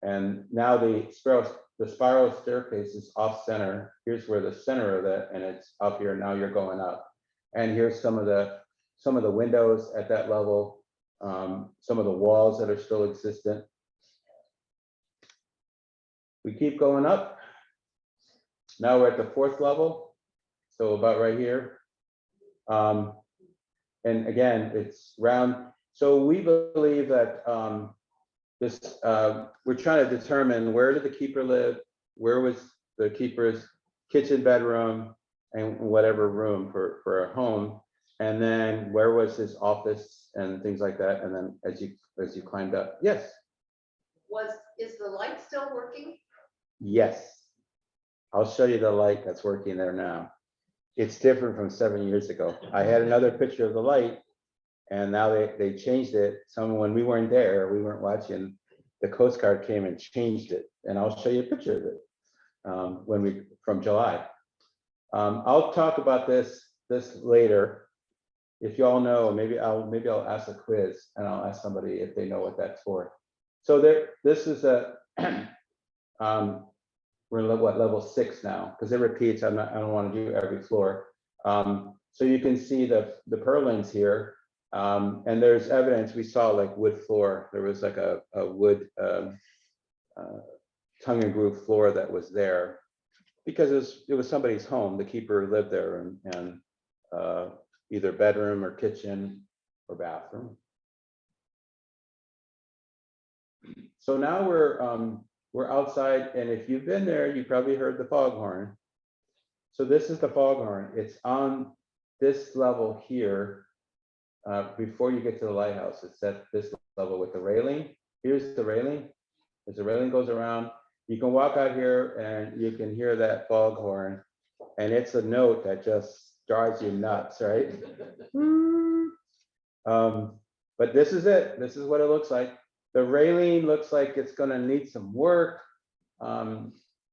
And now the spiral staircase is off center. Here's where the center of that, and it's up here. Now you're going up. And here's some of the windows at that level, some of the walls that are still existent. We keep going up. Now we're at the 4th level, so about right here. And again, it's round. So we believe that we're trying to determine where did the keeper live, where was the keeper's kitchen, bedroom, and whatever room for a home, and then where was his office and things like that. And then as you climbed up, yes. Is the light still working? Yes, I'll show you the light that's working there now. It's different from 7 years ago. I had another picture of the light, and now they changed it. When we weren't there, we weren't watching, the Coast Guard came and changed it, and I'll show you a picture of it from July. I'll talk about this later. If you all know, maybe I'll ask a quiz, and I'll ask somebody if they know what that's for. So there, this is a, we're in level 6 now, because it repeats, I don't want to do every floor. So you can see the purlins here, and there's evidence, we saw like wood floor, there was like a wood tongue and groove floor that was there, because it was somebody's home, the keeper lived there, and either bedroom or kitchen or bathroom. So now we're outside, and if you've been there, you probably heard the foghorn. So this is the foghorn. It's on this level here. Before you get to the lighthouse, it's at this level with the railing. Here's the railing. As the railing goes around, you can walk out here and you can hear that foghorn, and it's a note that just drives you nuts, right? But this is it. This is what it looks like. The railing looks like it's going to need some work.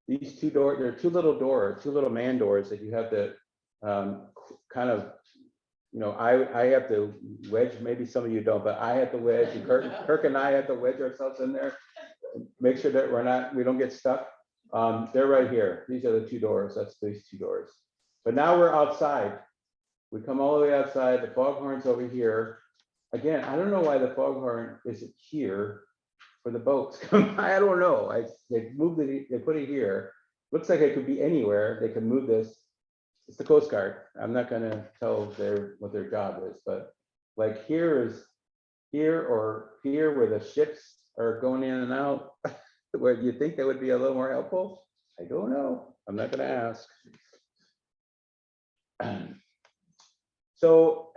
These two doors, there are two little doors, two little man doors that you have to kind of, you know, I have to wedge, maybe some of you don't, but I have to wedge, and Kirk and I have to wedge ourselves in there, make sure that we don't get stuck. They're right here. These are the two doors. That's these two doors. But now we're outside. We come all the way outside. The foghorn's over here. Again, I don't know why the foghorn isn't here for the boats. I don't know. They moved it, they put it here. Looks like it could be anywhere. They can move this. It's the Coast Guard. I'm not gonna tell what their job is, but like here or here where the ships are going in and out, where you think that would be a little more helpful. I don't know. I'm not gonna ask. So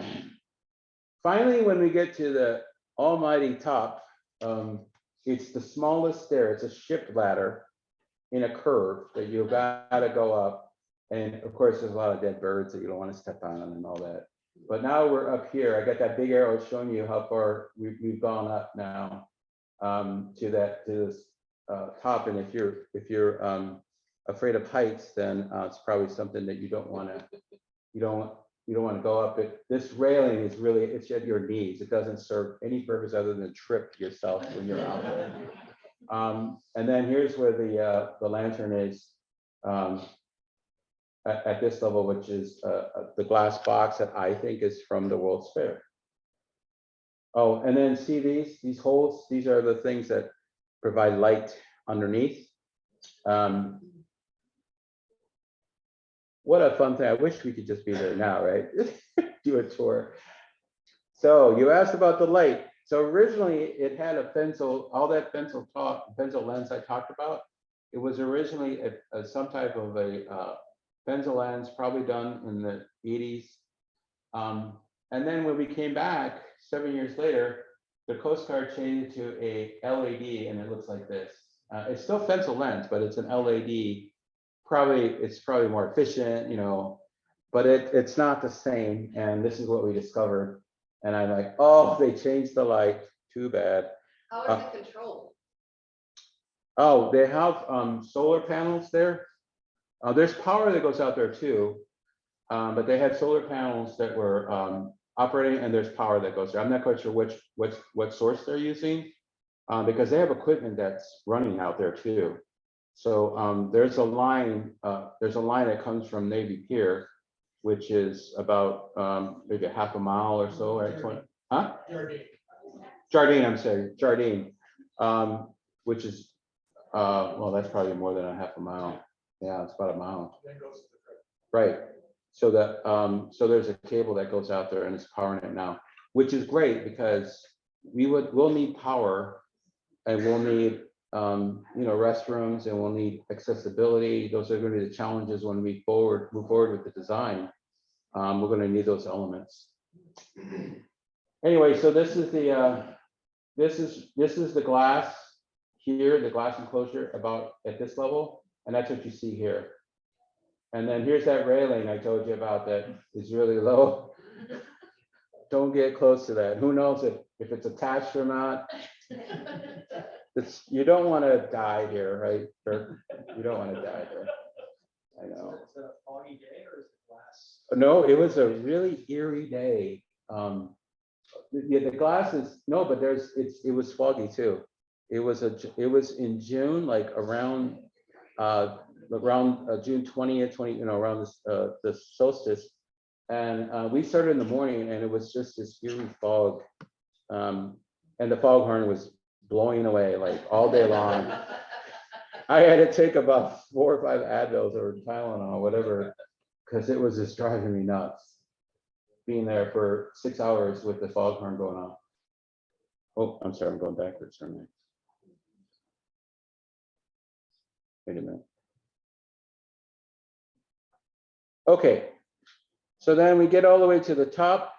finally, when we get to the almighty top, it's the smallest stair. It's a ship ladder in a curve that you've got to go up. And of course, there's a lot of dead birds that you don't want to step on and all that. But now we're up here. I got that big arrow showing you how far we've gone up now to this top. And if you're afraid of heights, then it's probably something that you don't want to go up it. This railing is really, it's at your knees. It doesn't serve any purpose other than trip yourself when you're out there. And then here's where the lantern is at this level, which is the glass box that I think is from the World's Fair. Oh, and then see these holes? These are the things that provide light underneath. What a fun thing. I wish we could just be there now, right? Do a tour. So you asked about the light. So originally it had a pencil, all that pencil lens I talked about. It was originally some type of a pencil lens, probably done in the 80s. And then when we came back 7 years later, the Coast Guard changed it to a LED, and it looks like this. It's still pencil lens, but it's an LED. It's probably more efficient, you know, but it's not the same. And this is what we discovered. And I'm like, oh, they changed the light. Too bad. How is it controlled? Oh, they have solar panels there. There's power that goes out there too, but they had solar panels that were operating, and there's power that goes there. I'm not quite sure what source they're using, because they have equipment that's running out there too. So there's a line that comes from Navy Pier, which is about maybe a half a mile or so, right? Huh? Jardine, I'm sorry, Jardine, which is, well, that's probably more than a half a mile. Yeah, it's about a mile. Right. So that so there's a cable that goes out there and it's powering it now, which is great because we'll need power, and we'll need you know, restrooms, and we'll need accessibility. Those are going to be the challenges when we move forward with the design. We're going to need those elements. Anyway, so this is the glass here, the glass enclosure about at this level, and that's what you see here. And then here's that railing I told you about that is really low. Don't get close to that. Who knows if it's attached or not. You don't want to die here, right, Kirk? You don't want to die here. I know. Is it a foggy day or is it glass? No, it was a really eerie day. Yeah, the glass is no, but it was foggy too. it was in June, like around June 20th, around this the solstice. And we started in the morning, and it was just this eerie fog. And the foghorn was blowing away like all day long. I had to take about 4 or 5 Advils or Tylenol, whatever, because it was just driving me nuts being there for 6 hours with the foghorn going on. Oh, I'm sorry, I'm going backwards, aren't I? Wait a minute. Okay, so then we get all the way to the top.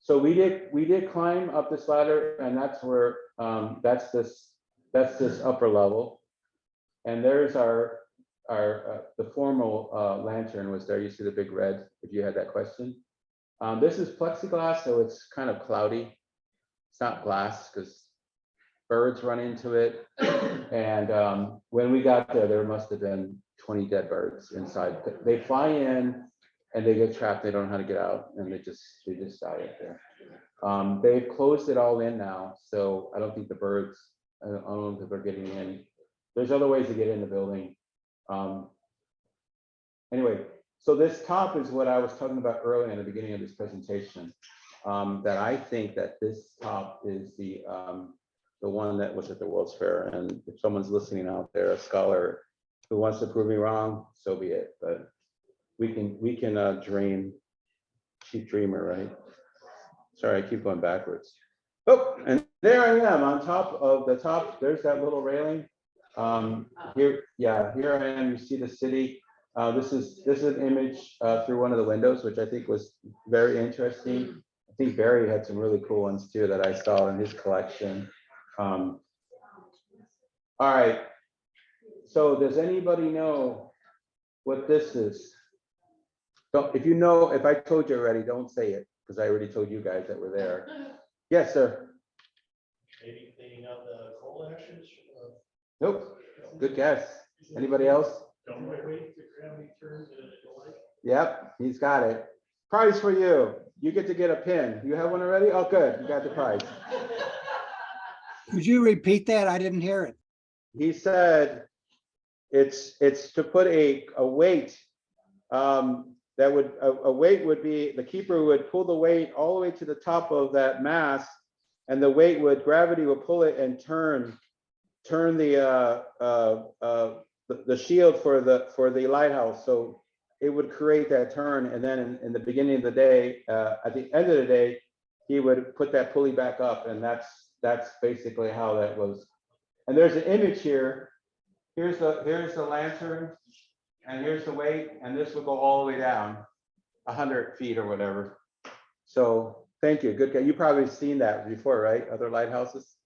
So we did climb up this ladder, and that's where that's this upper level, and there's our the formal lantern was there. You see the big red, if you had that question. This is plexiglass, so it's kind of cloudy. It's not glass because birds run into it, and when we got there must have been 20 dead birds inside. They fly in and they get trapped. They don't know how to get out, and they just die up there. They've closed it all in now, so I don't think the birds. I don't know if they're getting in. There's other ways to get in the building. Anyway, so this top is what I was talking about earlier in the beginning of this presentation. That I think that this top is the one that was at the World's Fair. And if someone's listening out there, a scholar who wants to prove me wrong, so be it. But we can dream, cheap dreamer, right? Sorry, I keep going backwards. Oh, and there I am on top of the top. There's that little railing. Here I am. You see the city. This is an image through one of the windows, which I think was very interesting. I think Barry had some really cool ones too that I saw in his collection. All right. So does anybody know what this is? If I told you already, don't say it, because I already told you guys that were there. Yes, sir. Maybe cleaning out the coal ashes. Nope. Good guess. Anybody else? Don't wait to gravity turns and it go like. Yep, he's got it. Prize for you. You get to get a pin. You have one already? Oh, good. You got the prize. Could you repeat that? I didn't hear it. He said it's to put a weight that would a weight would be, the keeper would pull the weight all the way to the top of that mast, and the weight would, gravity would pull it and turn the shield for the lighthouse. So it would create that turn, and then in the beginning of the day, at the end of the day, he would put that pulley back up, and that's basically how that was. And there's an image here. Here's the lantern, and here's the weight, and this will go all the way down 100 feet or whatever. So thank you. Good guy. You probably seen that before, right? Other lighthouses.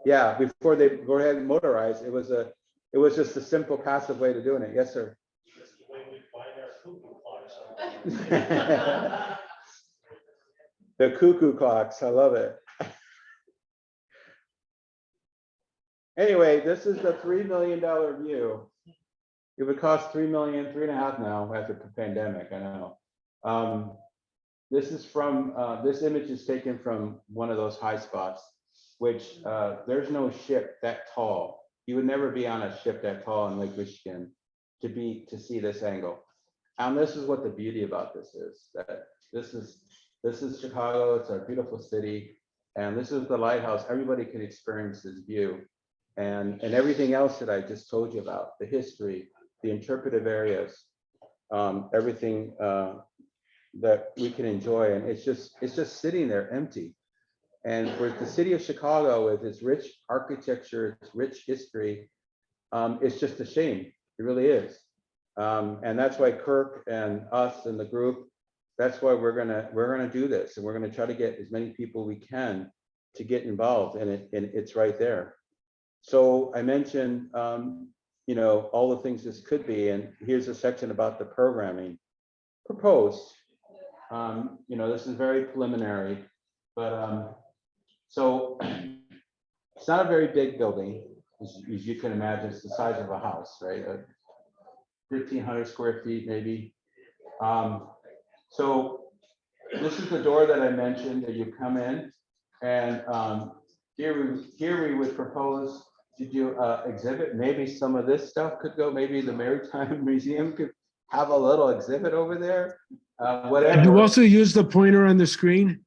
Yeah, before they go ahead and motorize, it was just a simple passive way to doing it. Yes, sir. That's the way we find our cuckoo clocks. The cuckoo clocks. I love it. Anyway, this is the $3 million view. It would cost $3 million, $3.5 now after the pandemic. I know. This is from this image is taken from one of those high spots, which there's no ship that tall. You would never be on a ship that tall in Lake Michigan to see this angle. And this is what the beauty about this is, that this is Chicago. It's our beautiful city, and this is the lighthouse. Everybody can experience this view, and everything else that I just told you about, the history, the interpretive areas, everything that we can enjoy. And it's just sitting there empty. And for the city of Chicago, with its rich architecture, its rich history, it's just a shame. It really is. And that's why Kirk and us and the group, that's why we're gonna do this, and we're gonna try to get as many people we can to get involved, and it's right there. So I mentioned all the things this could be, and here's a section about the programming proposed. This is very preliminary, but so it's not a very big building, as you can imagine. It's the size of a house, right? 1,500 square feet, maybe. So this is the door that I mentioned that you come in, and here we would propose to do exhibit. Maybe some of this stuff could go, maybe the Maritime Museum could have a little exhibit over there. Could Whatever. you also use the pointer on the screen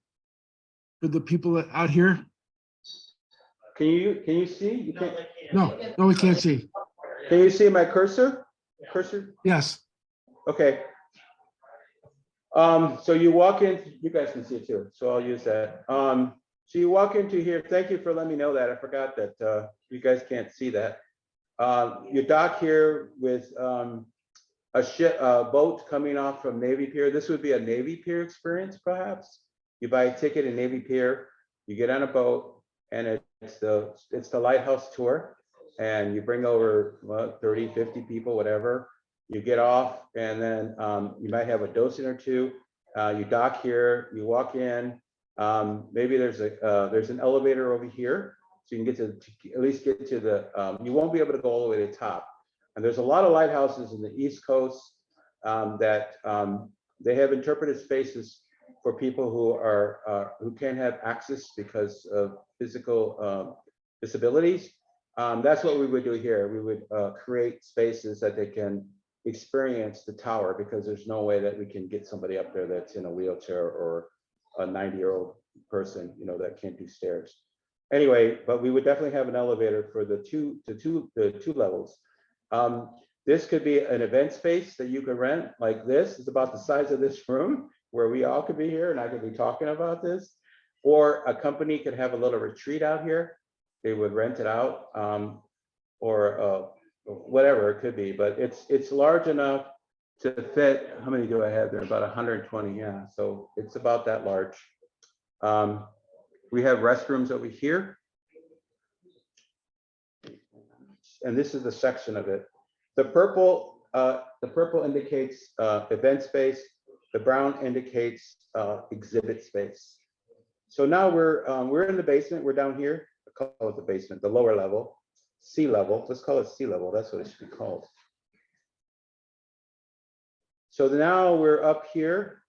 for the people out here? Can you see? You No, can't, they can't. No, we can't see. can you see my cursor? Cursor? Yes. Okay. So you walk in, you guys can see it too, so I'll use that. So you walk into here, thank you for letting me know that. I forgot that you guys can't see that. You dock here with a ship, a boat coming off from Navy Pier. This would be a Navy Pier experience, perhaps. You buy a ticket in Navy Pier, you get on a boat, and it's the lighthouse tour. And you bring over 30, 50 people, whatever. You get off, and then you might have a docent or two. You dock here, you walk in. Maybe there's an elevator over here, so you can get to at least get to the. You won't be able to go all the way to the top. And there's a lot of lighthouses in the East Coast that they have interpretive spaces for people who can't have access because of physical disabilities. That's what we would do here. We would create spaces that they can experience the tower, because there's no way that we can get somebody up there that's in a wheelchair or a 90-year-old person, that can't do stairs. Anyway, but we would definitely have an elevator for the two levels. This could be an event space that you could rent, like this. It's about the size of this room, where we all could be here and I could be talking about this. Or a company could have a little retreat out here. They would rent it out, or whatever it could be, but it's large enough to fit. How many do I have there? About 120, yeah. So it's about that large. We have restrooms over here. And this is the section of it. The purple indicates event space. The brown indicates exhibit space. So now we're in the basement. We're down here. I call it the basement, the lower level, sea level. Let's call it sea level. That's what it should be called. So now we're up here.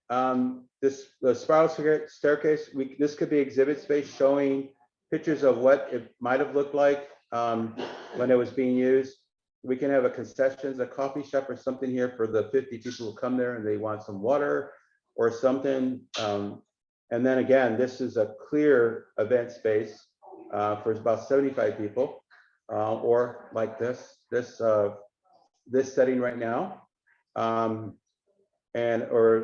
The spiral staircase. This could be exhibit space, showing pictures of what it might have looked like when it was being used. We can have a concessions, a coffee shop or something here for the 50 people who come there and they want some water or something. And then again, this is a clear event space for about 75 people, or like this setting right now. Or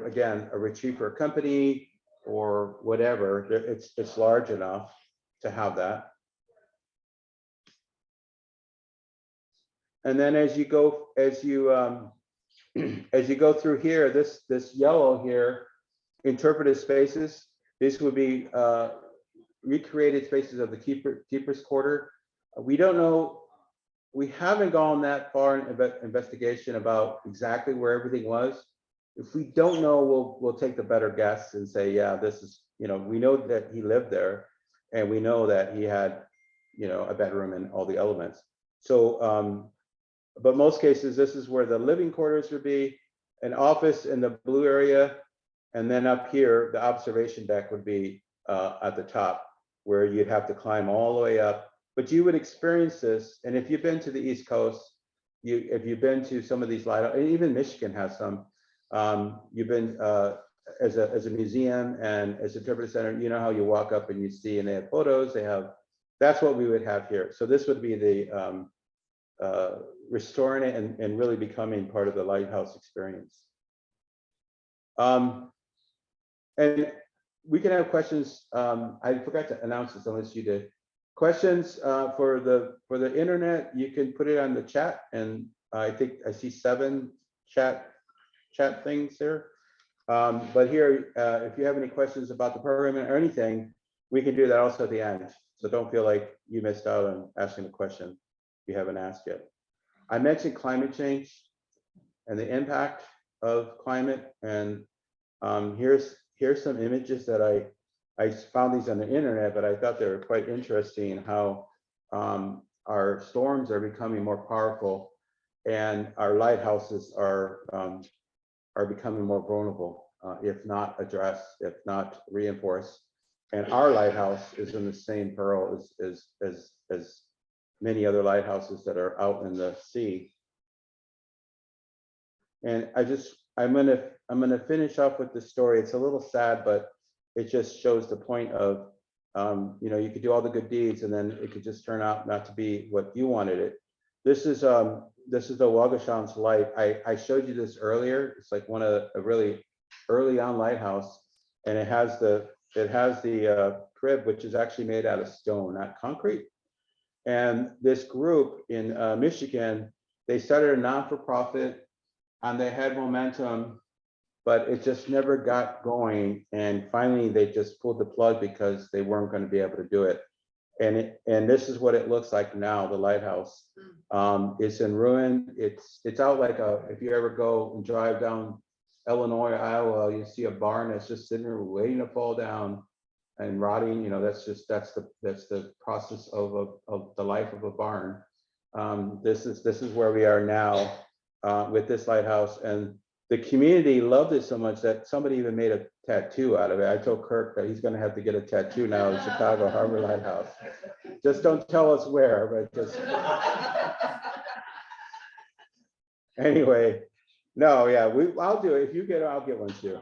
again, a retreat for a company or whatever. It's large enough to have that. And then as you go through here, this yellow here, interpretive spaces. This would be recreated spaces of the keeper's quarter. We don't know. We haven't gone that far in investigation about exactly where everything was. If we don't know, we'll take the better guess and say, yeah, this is, we know that he lived there, and we know that he had, a bedroom and all the elements. So, but most cases, this is where the living quarters would be, an office in the blue area, and then up here, the observation deck would be at the top, where you'd have to climb all the way up. But you would experience this, and if you've been to the East Coast, if you've been to some of these lighthouses, even Michigan has some. You've been as a museum and as a interpretive center, you know how you walk up and you see, and they have photos. That's what we would have here. So this would be the restoring it and really becoming part of the lighthouse experience. And we can have questions. I forgot to announce this unless you did. Questions for the internet, you can put it on the chat, and I think I see 7 chat things there. But here, if you have any questions about the program or anything, we can do that also at the end. So don't feel like you missed out on asking a question you haven't asked yet. I mentioned climate change and the impact of climate, and here's some images that I found these on the internet, but I thought they were quite interesting. How our storms are becoming more powerful, and our lighthouses are becoming more vulnerable if not addressed, if not reinforced. And our lighthouse is in the same pearl as many other lighthouses that are out in the sea. And I'm gonna finish off with this story. It's a little sad, but it just shows the point of, you know, you could do all the good deeds and then it could just turn out not to be what you wanted it. This is the Wagasham's light. I showed you this earlier. It's like one of a really early on lighthouse, and it has the crib, which is actually made out of stone, not concrete. And this group in Michigan, they started a non-for-profit, and they had momentum, but it just never got going. And finally, they just pulled the plug because they weren't going to be able to do it. And this is what it looks like now. The lighthouse, it's in ruin. It's out like if you ever go and drive down Illinois, Iowa, you see a barn that's just sitting there waiting to fall down and rotting. You know, that's the process of the life of a barn. This is where we are now with this lighthouse, and the community loved it so much that somebody even made a tattoo out of it. I told Kirk that he's going to have to get a tattoo now in Chicago Harbor Lighthouse. Just don't tell us where, but just anyway. No, yeah, I'll do it. If you get it, I'll get one too.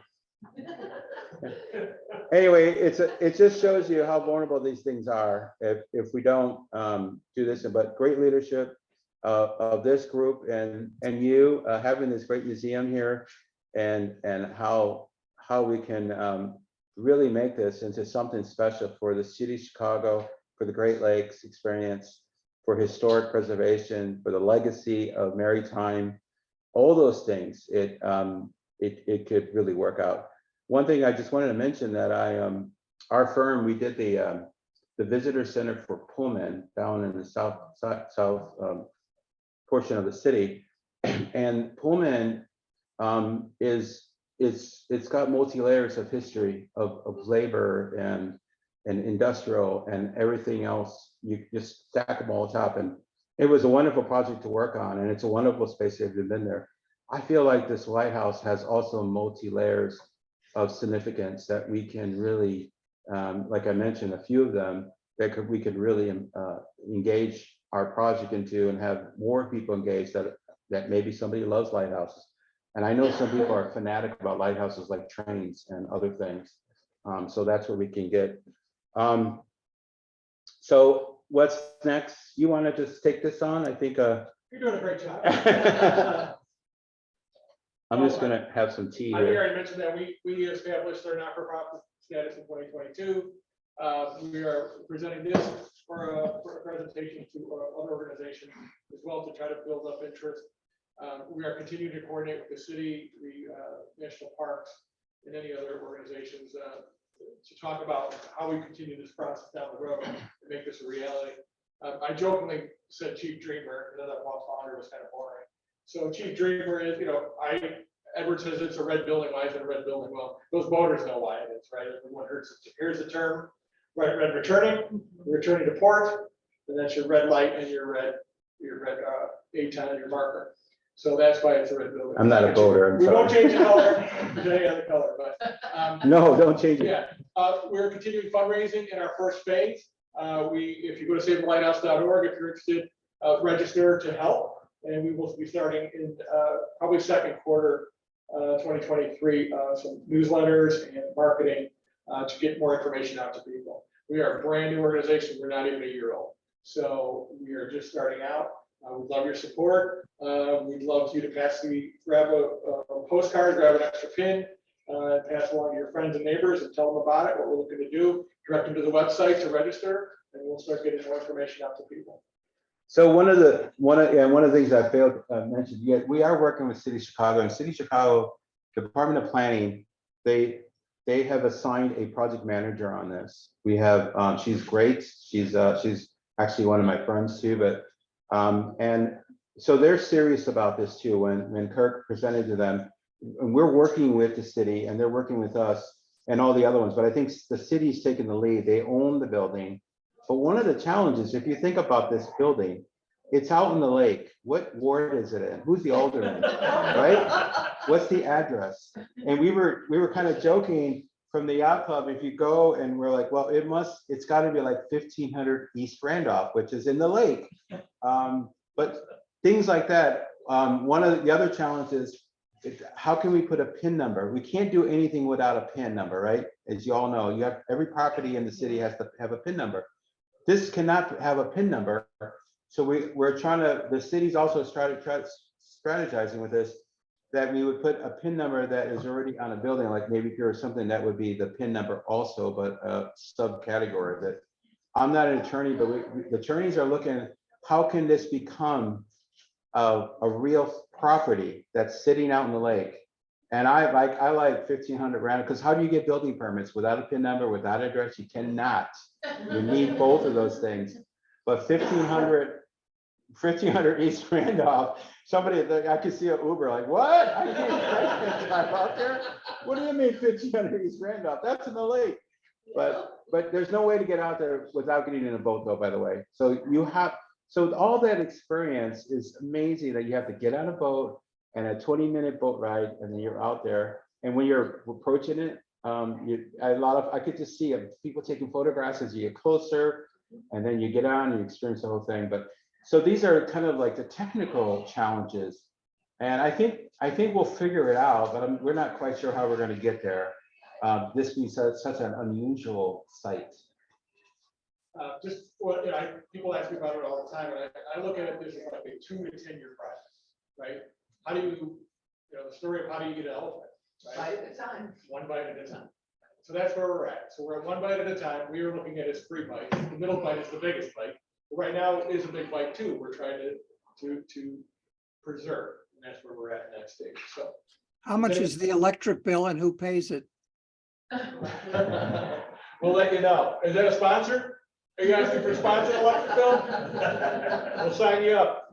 Anyway, it just shows you how vulnerable these things are if we don't do this. But great leadership of this group and you having this great museum here, and how we can really make this into something special for the city of Chicago, for the Great Lakes experience, for historic preservation, for the legacy of Maritime. All those things, it could really work out. One thing I just wanted to mention that our firm, we did the visitor center for Pullman down in the south portion of the city, and Pullman it's got multi layers of history of labor and industrial and everything else. You just stack them all on top, and it was a wonderful project to work on, and it's a wonderful space if you've been there. I feel like this lighthouse has also multi layers of significance that we can really, like I mentioned, a few of them that we could really engage our project into and have more people engaged that maybe somebody loves lighthouses. And I know some people are fanatic about lighthouses like trains and other things. So that's what we can get. So what's next? You want to just take this on? I think You're doing a great job. I'm just gonna have some tea I here. already mentioned that we established our not-for-profit status in 2022. We are presenting this for a presentation to other organizations as well to try to build up interest. We are continuing to coordinate with the city, the national parks, and any other organizations to talk about how we continue this process down the road and make this a reality. I jokingly said Chief Dreamer, because I thought founder was kind of boring. So Chief Dreamer is, Edward says it's a red building. Why is it a red building? Well, those voters know why it is, right? Everyone here's the term, red returning to port, and that's your red light and your red A-ton and your marker. So that's why it's a red building. I'm not a voter. We won't change the color to any other color, but no, don't change it. yeah, we're continuing fundraising in our first phase. If you go to savethelighthouse.org, if you're interested, register to help, and we will be starting in probably second quarter 2023 some newsletters and marketing to get more information out to people. We are a brand new organization. We're not even a year old, so we are just starting out. We'd love your support. We'd love you to grab a postcard, grab an extra pin, pass along to your friends and neighbors and tell them about it, what we're looking to do, direct them to the website to register, and we'll start getting more information out to people. So one of the things I failed to mention, yet we are working with City of Chicago, and City of Chicago Department of Planning, they have assigned a project manager on this. We have she's great. She's actually one of my friends too, but and so they're serious about this too. When Kirk presented to them, and we're working with the city and they're working with us and all the other ones, but I think the city's taking the lead. They own the building. But one of the challenges, if you think about this building, it's out in the lake. What ward is it in? Who's the alderman, right? What's the address? And we were kind of joking. from the yacht club, if you go and we're like, well, it's got to be like 1500 East Randolph, which is in the lake. But things like that. One of the other challenges is how can we put a PIN number? We can't do anything without a PIN number, right? As you all know, you have every property in the city has to have a PIN number. This cannot have a PIN number. So we're trying to, the city's also strategizing with this, that we would put a PIN number that is already on a building, like maybe if there was something that would be the PIN number also, but a subcategory that. I'm not an attorney, but the attorneys are looking, how can this become a real property that's sitting out in the lake? And I like 1500 rand, because how do you get building permits without a PIN number, without address? You cannot. You need both of those things. But 1500 East Randolph, somebody, I could see an Uber like, what? I can't drive out there. What do you mean 1500 East Randolph? That's in the lake. But there's no way to get out there without getting in a boat though, by the way. So all that experience is amazing, that you have to get on a boat and a 20-minute boat ride, and then you're out there. And when you're approaching it, I could just see people taking photographs as you get closer, and then you get on and you experience the whole thing. But so these are kind of like the technical challenges, and I think we'll figure it out, but we're not quite sure how we're going to get there. This being such an unusual site. People ask me about it all the time, and I look at it as like a 2 to 10 year project, right? How do you, the story of how do you get an elephant, right? Bite at a time. One bite at a time. So that's where we're at. So we're at one bite at a time. We are looking at his 3 bites. The middle bite is the biggest bite. But right now it is a big bite too. We're trying to preserve, and that's where we're at in that stage. So How much is the electric bill and who pays it? we'll let you know. Is that a sponsor? Are you asking for sponsor electric bill? We'll sign you up.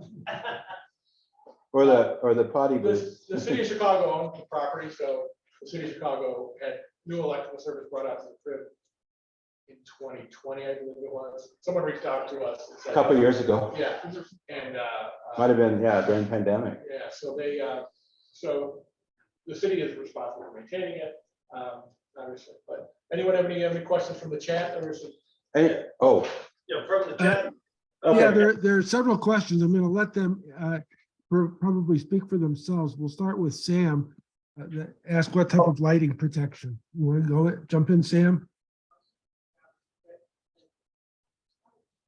Or the potty booth. The city of Chicago owns the property, so the city of Chicago had new electrical service brought out to the crib in 2020, I believe it was. Someone reached out to us. And said, A couple of years ago. Yeah, and Might have been, yeah, during pandemic. yeah. So so the city is responsible for maintaining it, obviously. But anyone have any questions from the chat? There was some. Hey, oh, Yeah, from the chat. okay. Yeah, there are several questions. I'm going to let them probably speak for themselves. We'll start with Sam. Ask what type of lighting protection. You want to jump in, Sam?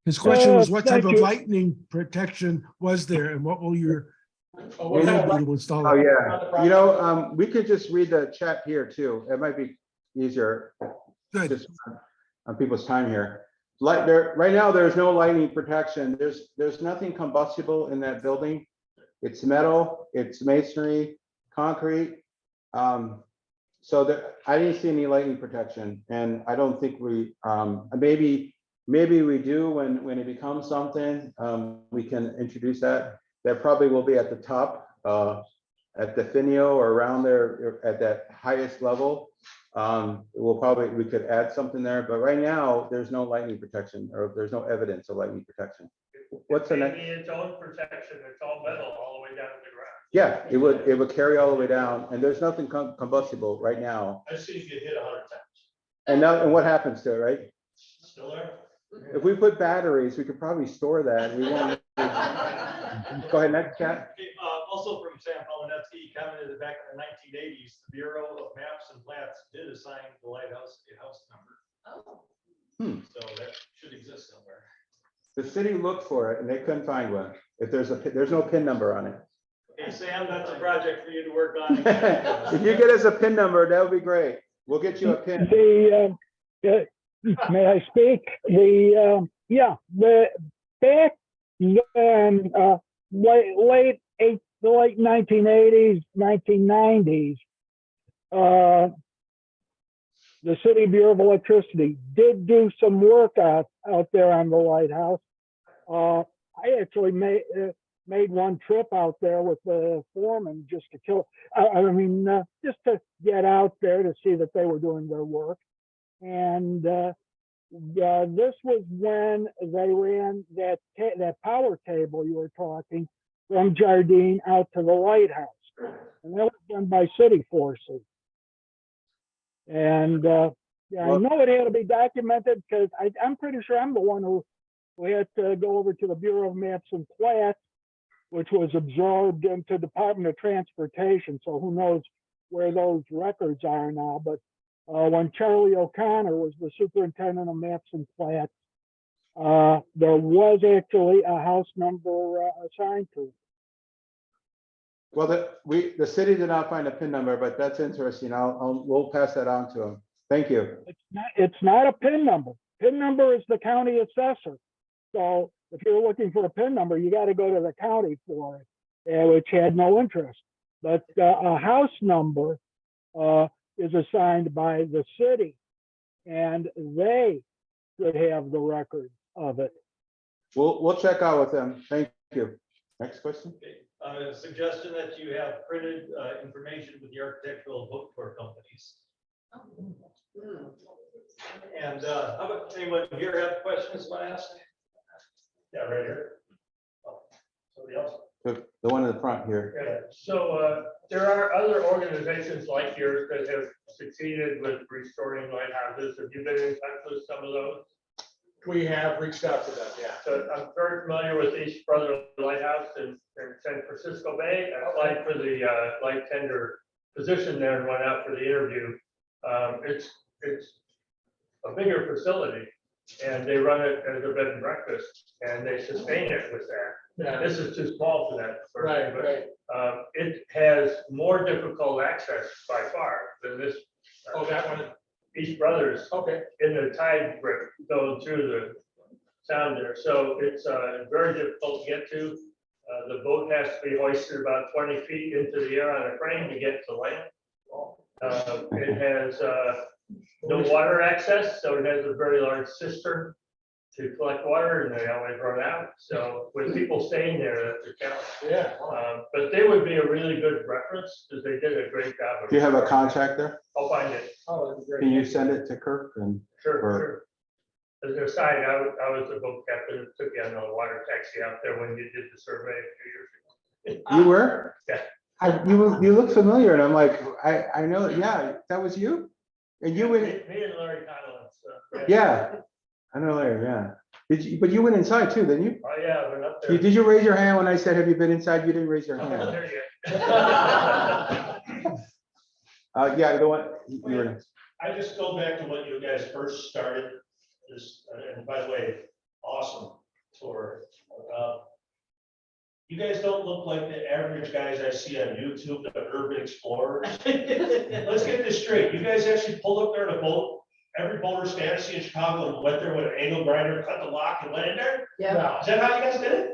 His question was, what type of lightning protection was there, and what will your What kind of building install? Oh, yeah. We could just read the chat here too. It might be easier. Good. Just on people's time here. Right now, there's no lightning protection. There's nothing combustible in that building. It's metal, it's masonry, concrete. So I didn't see any lightning protection, and I don't think we, maybe we do when it becomes something, we can introduce that. That probably will be at the top, at the Finio or around there at that highest level. We could add something there, but right now there's no lightning protection, or there's no evidence of lightning protection. What's the next? Its own protection, it's all metal all the way down to the ground. Yeah, it would carry all the way down, and there's nothing combustible right now. I've seen it get hit 100 times. And what happens to it, right? Still there? If we put batteries, we could probably store that. We won't. Go ahead, next chat. Also from Sam Polanetsky, he commented that back in the 1980s, the Bureau of Maps and Plats did assign the lighthouse a house number. Oh. So that should exist somewhere. The city looked for it and they couldn't find one. If there's no PIN number on it. Hey, Sam, that's a project for you to work on. If you get us a PIN number, that would be great. We'll get you a PIN. May I speak? Back then, the late 1980s, 1990s, the City Bureau of Electricity did do some work out there on the lighthouse. I actually made one trip out there with the foreman just to just to get out there to see that they were doing their work. And this was when they ran that power cable you were talking from Jardine out to the lighthouse, and that was done by city forces. And yeah, I Well- know it had to be documented because I'm pretty sure I'm the one who had to go over to the Bureau of Maps and Plats, which was absorbed into Department of Transportation. So who knows where those records are now. But when Charlie O'Connor was the superintendent of Maps and Plats, there was actually a house number assigned to it. Well, the city did not find a PIN number, but that's interesting. We'll pass that on to them. Thank you. It's not a PIN number. PIN number is the county assessor. So if you're looking for a PIN number, you got to go to the county for it, which had no interest. But a house number is assigned by the city, and they should have the record of it. We'll check out with them. Thank you. Next question. Suggestion that you have printed information with the architectural book for companies. Hmm. And how about anyone here have questions to ask? Yeah, right here. Oh, somebody else? The one in the front here. Yeah, so there are other organizations like yours that have succeeded with restoring lighthouses. Have you been in touch with some of those? We have reached out to them, yeah. So I'm very familiar with East Brother Lighthouse in San Francisco Bay. I applied for the light tender position there and went out for the interview. It's a bigger facility and they run it as a bed and breakfast and they sustain it with that. Yeah, This is too small for that. sort of thing, right, but, right. It has more difficult access by far than this. Oh, that one, East Brothers okay. in the tide grip going through the sound there. So it's very difficult to get to. The boat has to be hoisted about 20 feet into the air on a crane to get to land. It has no water access, so it has a very large cistern to collect water and they always run out. So with people staying there, that's a challenge. Yeah. But they would be a really good reference because they did a great job. of- Do you have a contact there? I'll find it. Oh, that'd be great. Can you send it to Kirk? And Sure, Or- sure. As an aside, I was the boat captain that took you on the water taxi out there when you did the survey a few years ago. you were? Yeah. You look familiar, and I'm like, I know. Yeah, that was you. And you went. Me and Larry Connell. Yeah, I know Larry. Yeah. Did you? But you went inside too, didn't you? Oh, yeah, I've been up there. Did you raise your hand when I said, "Have you been inside?" You didn't raise your I'm not hand. there yet. Yeah, the one you were. I just go back to when you guys first started this, and by the way, awesome tour. You guys don't look like the average guys I see on YouTube, the urban explorers. Let's get this straight. You guys actually pulled up there in a boat, every boater's fantasy in Chicago, and went there with an angle grinder, cut the lock and went in there? Yeah. Is that how you guys did it?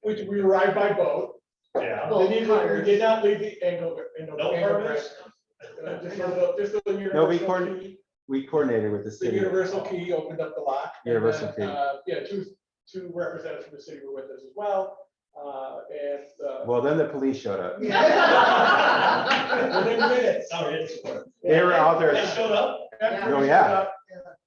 We arrived by boat. Yeah. Boat We cutters. did not leave the angle. No permits? No, we coordinated with the The city. universal key opened up the lock. and Universal then, key. Yeah, two representatives from the city were with us as well. Well, then the police showed up. Within minutes. Oh, it's. They were out there. They showed up? Oh, yeah.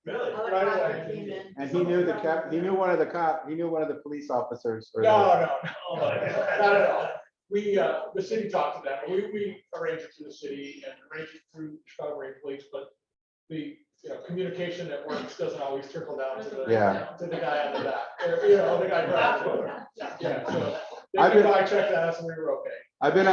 Really? Helicopter came in. And he knew he knew one of the police officers. or the- No, Oh, my God. not at all. We, the city talked to them, we arranged it through the city and arranged it through Chicago Marine Police, but the, communication that works doesn't always trickle down to the, Yeah. to the guy on the dock, or, the guy driving. Yeah, so they I've came been- by, checked on us and we were okay. I've been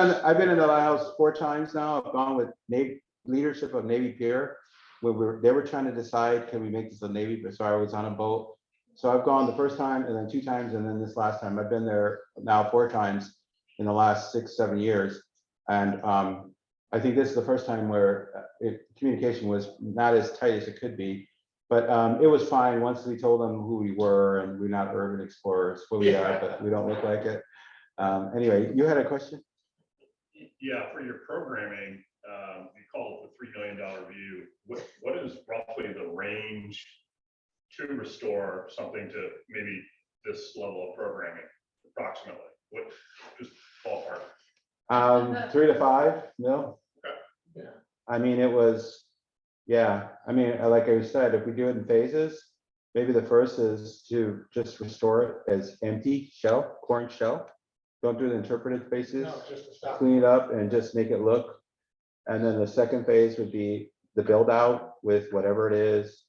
in the lighthouse 4 times now. I've gone with Navy leadership of Navy Pier. They were trying to decide, can we make this a Navy, but so I was on a boat. So I've gone the first time and then 2 times and then this last time. I've been there now 4 times in the last 6-7 years. And I think this is the first time where communication was not as tight as it could be. But it was fine once we told them who we were and we're not urban explorers. Well, we are, but we don't look like it. Anyway, you had a question? Yeah, for your programming, you call it the $3 million view. What is roughly the range to restore something to maybe this level of programming approximately? What, just ballpark? 3 to 5, no? Yeah. I mean, it was, yeah, I mean, like I said, if we do it in phases, maybe the first is to just restore it as empty shell, corn shell. Don't do the interpretive phases. No, just to stop. Clean it up and just make it look. And then the second phase would be the build out with whatever it is.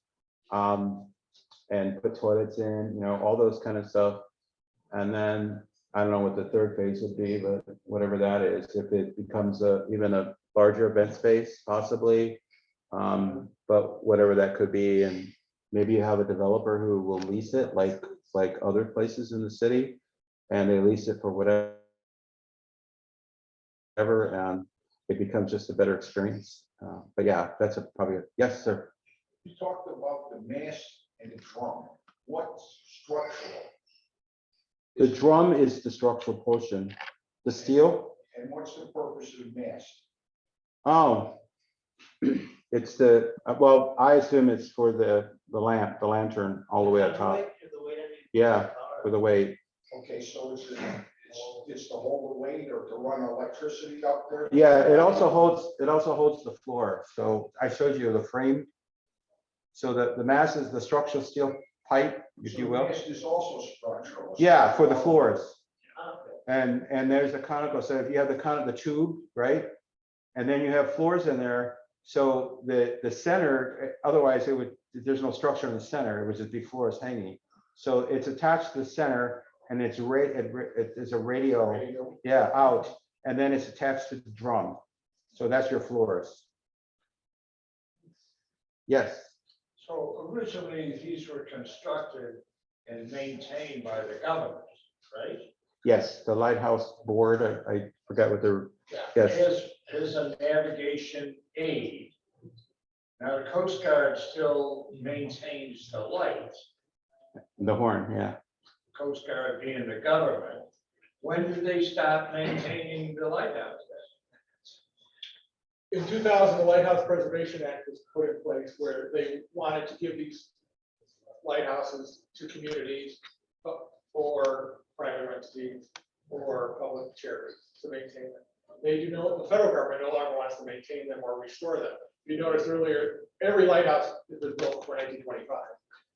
And put toilets in, you know, all those kind of stuff. And then, I don't know what the third phase would be, but whatever that is, if it becomes even a larger event space, possibly. But whatever that could be, and maybe you have a developer who will lease it, like other places in the city, and they lease it for whatever, and it becomes just a better experience. But yeah, that's yes, sir. You talked about the mast and the drum. What's structural? The drum is the structural portion. The steel? And what's the purpose of the mast? Oh, it's well, I assume it's for the lantern all the way up top. Yeah, for the weight. Okay, so it's to hold the weight or to run electricity up there? Yeah, it also holds the floor. So I showed you the frame. So the mass is the structural steel pipe, if you will. The mast is also structural. Yeah, for the floors. And there's a conical, so if you have the tube, right? And then you have floors in there. So the center, otherwise there's no structure in the center, it would just be floors hanging. So it's attached to the center, and it's a radio, yeah, out, and then it's attached to the drum. So that's your floors. Yes. So originally, these were constructed and maintained by the government, right? Yes, the lighthouse board, I forgot what they're, yes. As a navigation aid. Now, the Coast Guard still maintains the lights, The horn, yeah. Coast Guard being the government. When did they stop maintaining the lighthouse? In 2000, the Lighthouse Preservation Act was put in place where they wanted to give these lighthouses to communities or private entities or public charities to maintain them. They do know the federal government no longer wants to maintain them or restore them. If you noticed earlier, every lighthouse was built before 1925.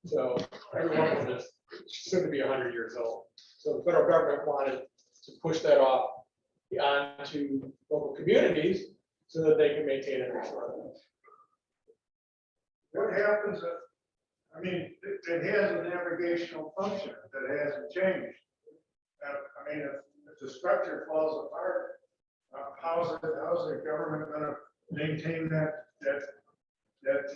So every one of them is soon to be 100 years old. So the federal government wanted to push that off onto local communities so that they can maintain and restore them. What happens if, I mean, it has a navigational function that hasn't changed. I mean, if the structure falls apart, how's the government gonna maintain that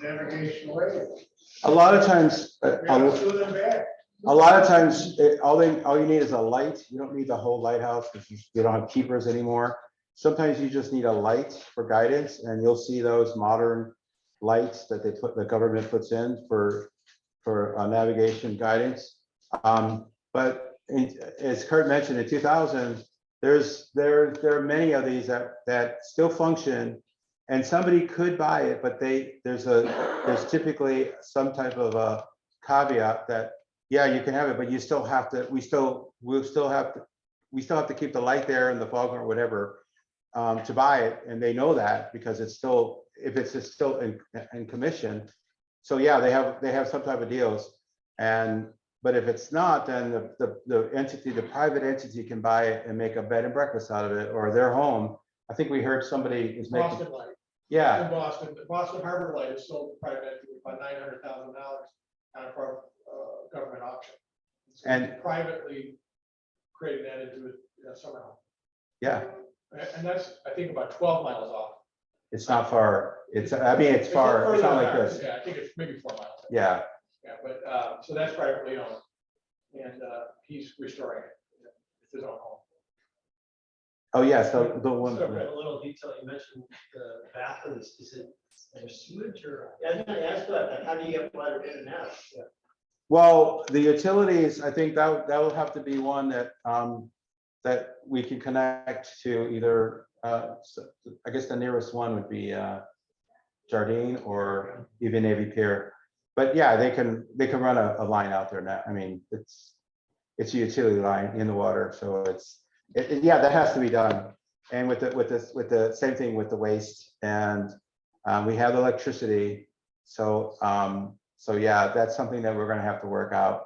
navigational aid? A lot of times, We have to do them back. a lot of times, all you need is a light. You don't need the whole lighthouse because you don't have keepers anymore. Sometimes you just need a light for guidance, and you'll see those modern lights that the government puts in for navigation guidance. But as Kurt mentioned, in 2000, there are many of these that still function, and somebody could buy it, but there's typically some type of a caveat that, yeah, you can have it, but you still have to, we still have to keep the light there and the fog or whatever to buy it, and they know that because it's still, if it's still in commission. So yeah, they have some type of deals, but if it's not, then the private entity can buy it and make a bed and breakfast out of it, or their home. I think we heard somebody is making. Boston Light. Yeah. In Boston, the Boston Harbor Light is sold to private entity for about $900,000 on a government auction. So And- privately creating that into a summer home. Yeah, And that's, I think, about 12 miles off. it's not far. It's far. It's further not like than this. that. Yeah, I think it's maybe 4 miles. Yeah. Yeah, but, so that's privately owned. And he's restoring it. It's his own home. Oh, yes, the one. A little detail, you mentioned the bathrooms, is it there's sewage or? Yeah, I was gonna ask that, like, how do you get water in and out? Yeah. Well, the utilities, I think that will have to be one that that we can connect to either. I guess the nearest one would be Jardine or even Navy Pier. But yeah, they can run a line out there now. I mean, it's a utility line in the water, so yeah, that has to be done. And with the same thing with the waste, and we have electricity, so yeah, that's something that we're going to have to work out.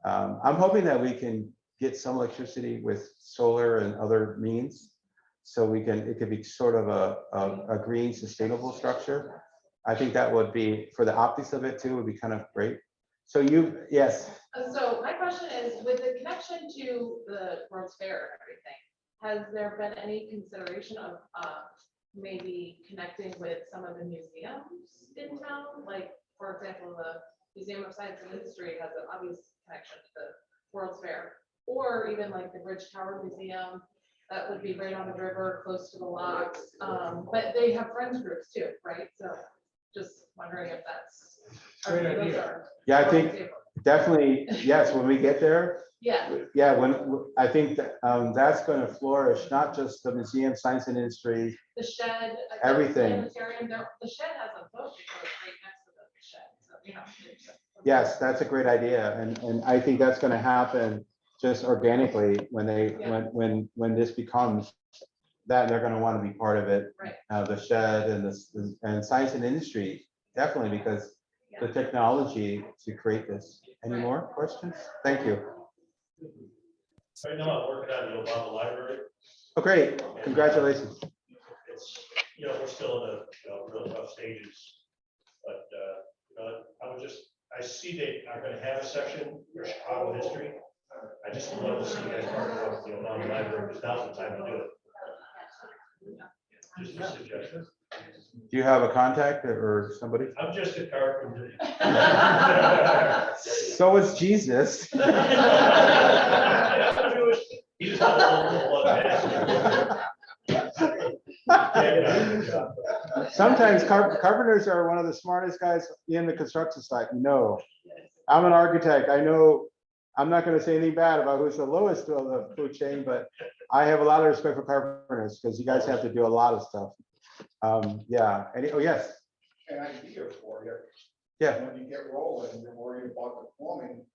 I'm hoping that we can get some electricity with solar and other means, so it could be sort of a green sustainable structure. I think that would be, for the optics of it too, would be kind of great. So you, yes, So my question is, with the connection to the World's Fair and everything, has there been any consideration of maybe connecting with some of the museums in town? Like, for example, the Museum of Science and Industry has an obvious connection to the World's Fair, or even like the Bridge Tower Museum, that would be right on the river, close to the locks. But they have friends groups too, right? So just wondering if that's. Great those idea. are- yeah, I think definitely, yes, when we get there, Yeah, yeah, I think that, that's going to flourish, not just the museum, science and industry. the shed. Everything. Planetarium, the shed has a boat that goes right next to the shed, so, you know. Yes, that's a great idea, and I think that's gonna happen just organically when they, Yeah. when this becomes that, they're gonna wanna be part of it. Right. The shed and and science and industry, definitely, because the Yeah. technology to create this. Any Right. more questions? Thank you. Right now, I'm working on the Obama Library. Oh, great, congratulations. It's, you know, we're still in real tough stages. But, I see they are gonna have a section for Chicago history. I just wanted to see you guys part of the Obama Library, because now's the time to do it. Just a suggestion. Do you have a contact or somebody? I'm just a carpenter. So is Jesus. He was a little Sometimes carpenters are one of the smartest guys in the construction site. No, I'm an architect. I know, I'm not gonna say anything bad about who's the lowest of the food chain, but I have a lot of respect for carpenters because you guys have to do a lot of stuff. Yeah, oh, yes, An idea for you. yeah, When you get rolling, you're worried about the plumbing.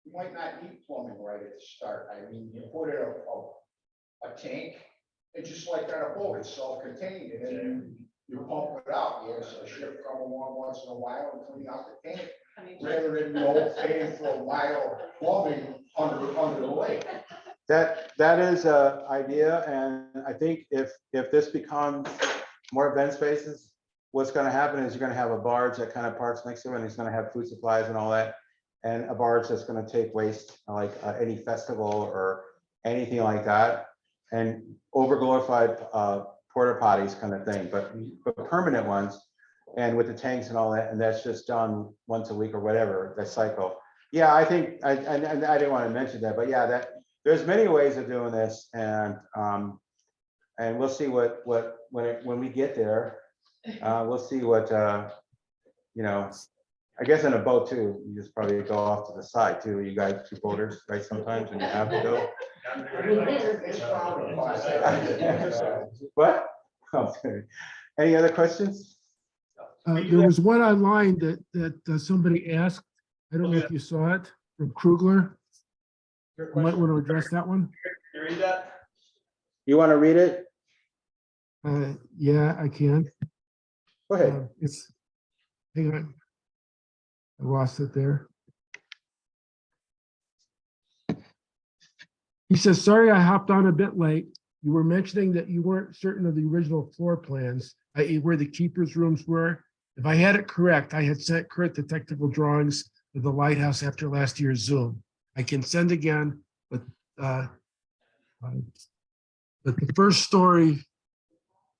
You might not need plumbing right at the start. I mean, you put in a tank, and just like on a boat, it's self-contained, and then you pump it out. You have a ship come along once in a while and clean out the tank, I mean, rather than paying for a mile of plumbing under the lake. that is a idea, and I think if this becomes more event spaces, what's gonna happen is you're gonna have a barge that kind of parks next to it, and it's gonna have food supplies and all that, and a barge that's gonna take waste, like any festival or anything like that, and over glorified porta potties kind of thing, but permanent ones, and with the tanks and all that, and that's just done once a week or whatever, that cycle. Yeah, I think, I didn't want to mention that, but yeah, there's many ways of doing this, and we'll see when we get there, we'll see what, you know, I guess in a boat too, you just probably go off to the side too, you guys, two boaters, right, sometimes when you have to go. It's frowned upon. What? Okay. Any other questions? There was one online that somebody asked, I don't know if you saw it, from Krugler. Your You might question? want to address that one. You read that? You want to read it? Yeah, I can. Go ahead. It's, hang on. I lost it there. He says, sorry, I hopped on a bit late. You were mentioning that you weren't certain of the original floor plans, i.e. where the keepers' rooms were. If I had it correct, I had sent Kurt the technical drawings of the lighthouse after last year's Zoom. I can send again, but the first story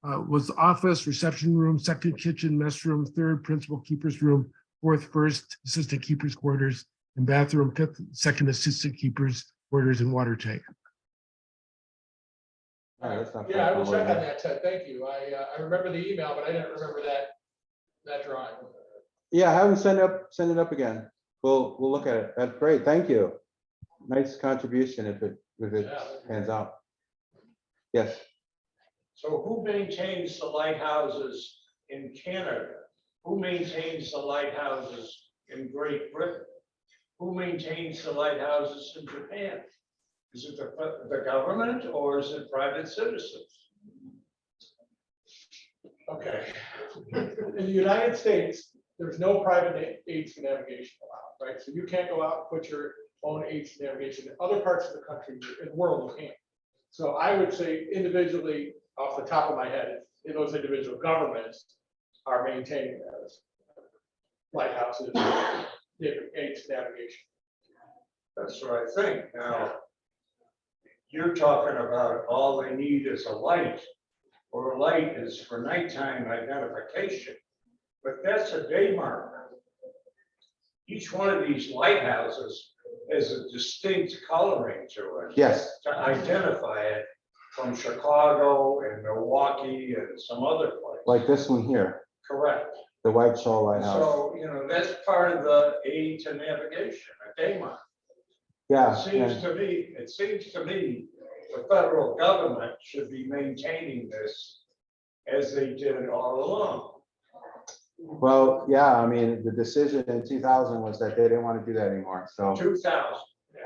was the office, reception room, second kitchen, mess room, third principal keeper's room, fourth, first assistant keeper's quarters, and bathroom, fifth, second assistant keeper's quarters and water tank. All right, that's not Yeah, I will bad. check on that, Ted. Thank you. I remember the email, but I didn't remember that drawing. Yeah, have him send it up again. We'll look at it. That's great. Thank you. Nice contribution if it Yeah. pans out. Yes. So who maintains the lighthouses in Canada? Who maintains the lighthouses in Great Britain? Who maintains the lighthouses in Japan? Is it the government or is it private citizens? Okay. In the United States, there's no private aids to navigation allowed, right? So you can't go out and put your own aids to navigation. In other parts of the country, in the world, you can. So I would say individually, off the top of my head, in those individual governments, are maintaining those lighthouses, different aids navigation. That's what I think. Now, you're talking about all they need is a light, or a light is for nighttime identification, but that's a day marker. Each one of these lighthouses has a distinct coloring to it. Yes. To identify it from Chicago and Milwaukee and some other place. Like this one here, Correct. the White Shoal Lighthouse. So, that's part of the aid to navigation, a day marker. Yeah. It seems to me, the federal government should be maintaining this as they did all along. Well, yeah, I mean, the decision in 2000 was that they didn't want to do that anymore. So, 2000.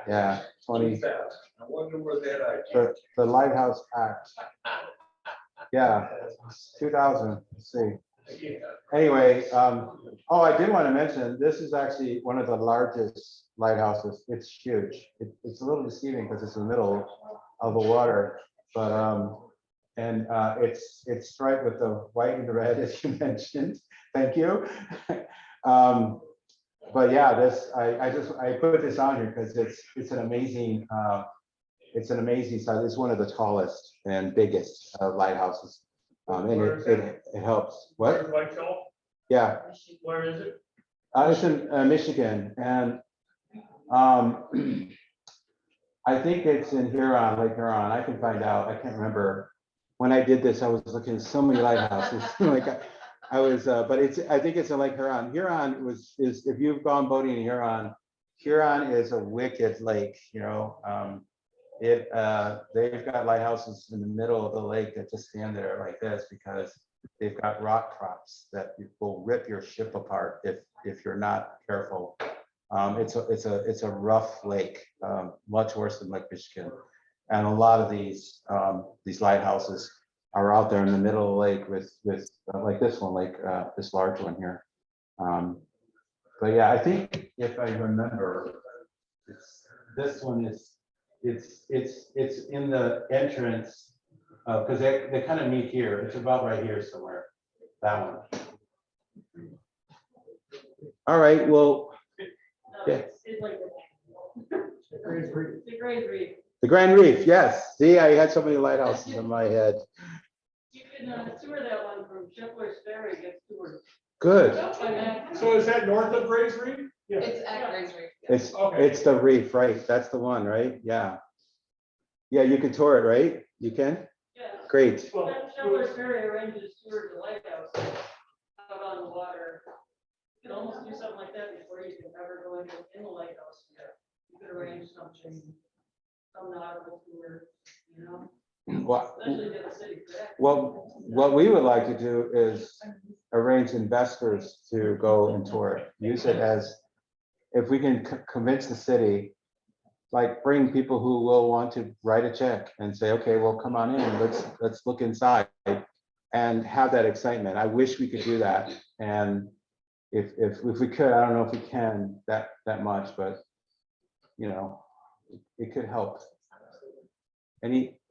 yeah, 2000. I wonder where that idea. the Lighthouse Act. Yeah, 2000, let's see. Yeah. Anyway, oh, I did want to mention, this is actually one of the largest lighthouses. It's huge. It's a little deceiving because it's in the middle of the water, but it's striped with the white and the red, as you mentioned. Thank you. But yeah, I put this on here because it's an amazing size. It's one of the tallest and biggest lighthouses. And it helps. What? White Shoal? Yeah. Where is it? It's in Michigan, and I think it's in Huron, Lake Huron. I can find out. I can't remember. When I did this, I was looking at so many lighthouses. Like I was, but I think it's in Lake Huron. Huron is if you've gone boating in Huron, Huron is a wicked lake. They've got lighthouses in the middle of the lake that just stand there like this because they've got rock crops that will rip your ship apart if you're not careful. It's a rough lake, much worse than Lake Michigan, and a lot of these lighthouses are out there in the middle of the lake with like this one, like this large one here. But yeah, I think if I remember, this one is. It's in the entrance because they kind of meet here. It's about right here somewhere. That one. All right. Well, yeah. The Grand Reef. Yes. See, I had so many lighthouses in my head. You can tour that one from Shipler's Ferry, gets toured. Good. So is that north of Gray's Reef? It's at Gray's Reef. Yes. It's the reef, right? That's the one, right? Yeah. Yeah, you can tour it, right? You can? Yeah. Great. Shipler's Ferry arranges tours of the lighthouse out on the water. You can almost do something like that before you can ever go in the lighthouse. You could arrange something, some nautical tour, especially to the city. Well, what we would like to do is arrange investors to go and tour it. Use it as, if we can convince the city, like bring people who will want to write a check and say, okay, well, come on in, let's look inside and have that excitement. I wish we could do that. And if we could, I don't know if we can that much, but it could help.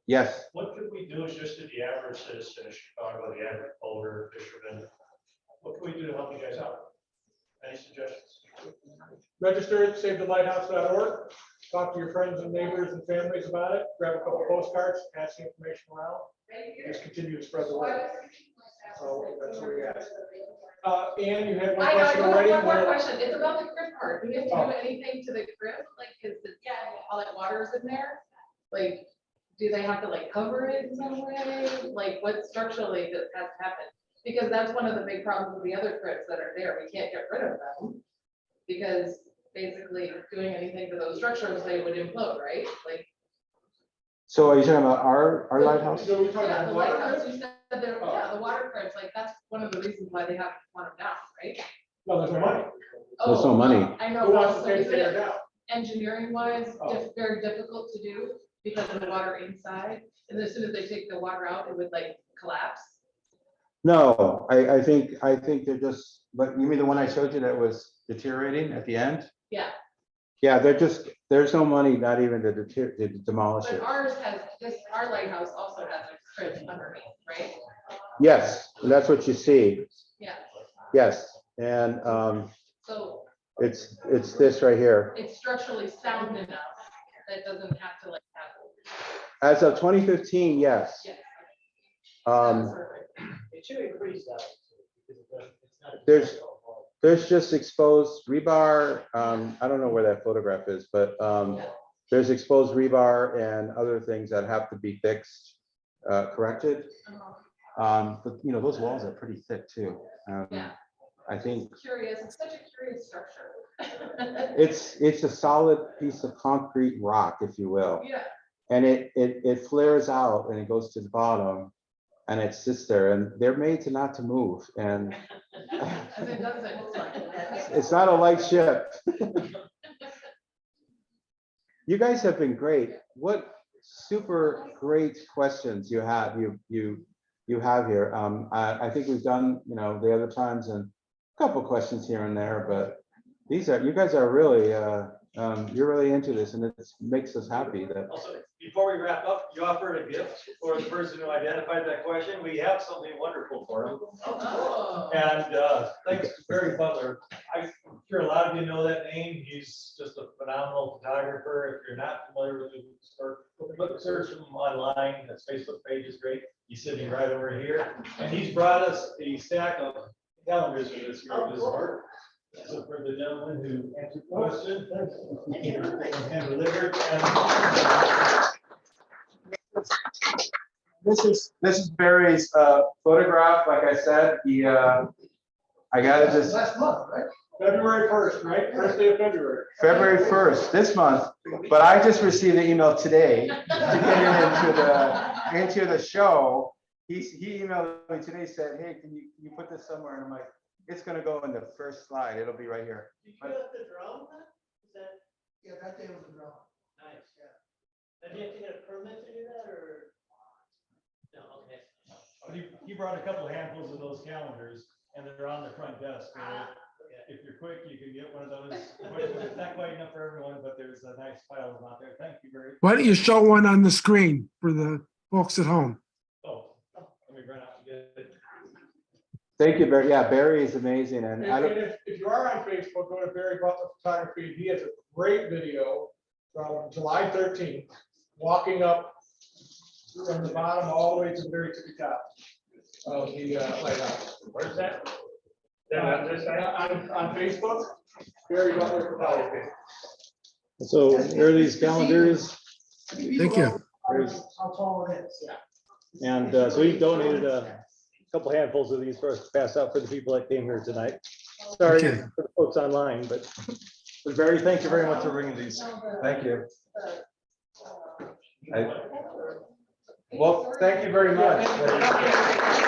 Yes. What could we do as just the average citizen of Chicago, the average boater, fisherman? What can we do to help you guys out? Any suggestions? Register at savethelighthouse.org. Talk to your friends and neighbors and families about it. Grab a couple postcards, pass the information around. Just continue to spread the word. So that's what we ask. Ann, you had one I know, I question do have already? one more question. It's about the crib part. Do we have to Oh. do anything to the crib? Like, cause all that water's in there? Like, do they have to like cover it in some way? Like, what structurally does has to happen? Because that's one of the big problems with the other cribs that are there. We can't get rid of them. Because basically doing anything to those structures, they would implode, right? Like. So are you talking about our lighthouse? So we're talking Yeah, about the water lighthouse, cribs? you said there, yeah, the water cribs, like, that's one of the reasons why they have to want them down, right? No, there's no money. There's no money. I know, Who wants but to take isn't it it down? engineering wise, Oh. very difficult to do because of the water inside? And as soon as they take the water out, it would like collapse? No, I think they're just, but you mean the one I showed you that was deteriorating at the end? Yeah, Yeah, there's no money, not even to demolish but it. ours has, our lighthouse also has a crib underneath, right? Yes, that's what you see. Yeah, Yes, and So it's this right here. it's structurally sound enough that doesn't have to like have. As of 2015, yes. Yes. Um, It should increase that. There's just exposed rebar. I don't know where that photograph is, but there's exposed rebar and other things that have to be fixed, corrected. But you know, those walls are pretty thick too. Yeah. I think Curious, it's such a curious structure. it's a solid piece of concrete rock, if you will. Yeah. And it flares out and it goes to the bottom and it sits there, and they're made to not to move. And As it does, it looks like it. it's not a light ship. You guys have been great. What super great questions you have here. I think we've done, you know, the other times and a couple questions here and there, but you guys are really you're really into this, and it makes us happy that. Also, before we wrap up, you offered a gift for the person who identified that question. We have something wonderful for him. Oh. And thanks to Barry Butler. I'm sure a lot of you know that name. He's just a phenomenal photographer. If you're not familiar with him, search him online. His Facebook page is great. He's sitting right over here. And he's brought us a stack of calendars for this year of his work. So for the gentleman who answered the question and delivered. This is Barry's photograph. Like I said, I got it this Last month, right? February 1st, right? First day of February. February 1st, this month. But I just received an email today to get it into the show. He emailed me today, said, "Hey, can you put this somewhere?" And I'm like, it's gonna go in the first slide. It'll be right here. Did you get the drone? Is that? Yeah, that day was a drone. Nice, yeah. Did you have to get a permit to do that, or? No, okay. He brought a couple of handfuls of those calendars, and they're on the front desk. So if you're quick, you can get one of those. It's not quite enough for everyone, but there's a nice pile of them out there. Thank you very much. Why don't you show one on the screen for the folks at home? Oh, let me run out and get it. Thank you, Barry. Yeah, Barry is amazing. And I And don't, if you are on Facebook, go to Barry Butler Photography. He has a great video from July 13th, walking up from the bottom all the way to the very tippy top of the lighthouse. Where's that? On this side? On Facebook, Barry Butler Photography. So here are these calendars, Thank you. How tall it is, yeah. and so he donated a couple handfuls of these for us to pass out for the people that came here tonight. Sorry Okay. for the folks online, but Barry, thank you very much for bringing these. thank you. Well, thank you very much.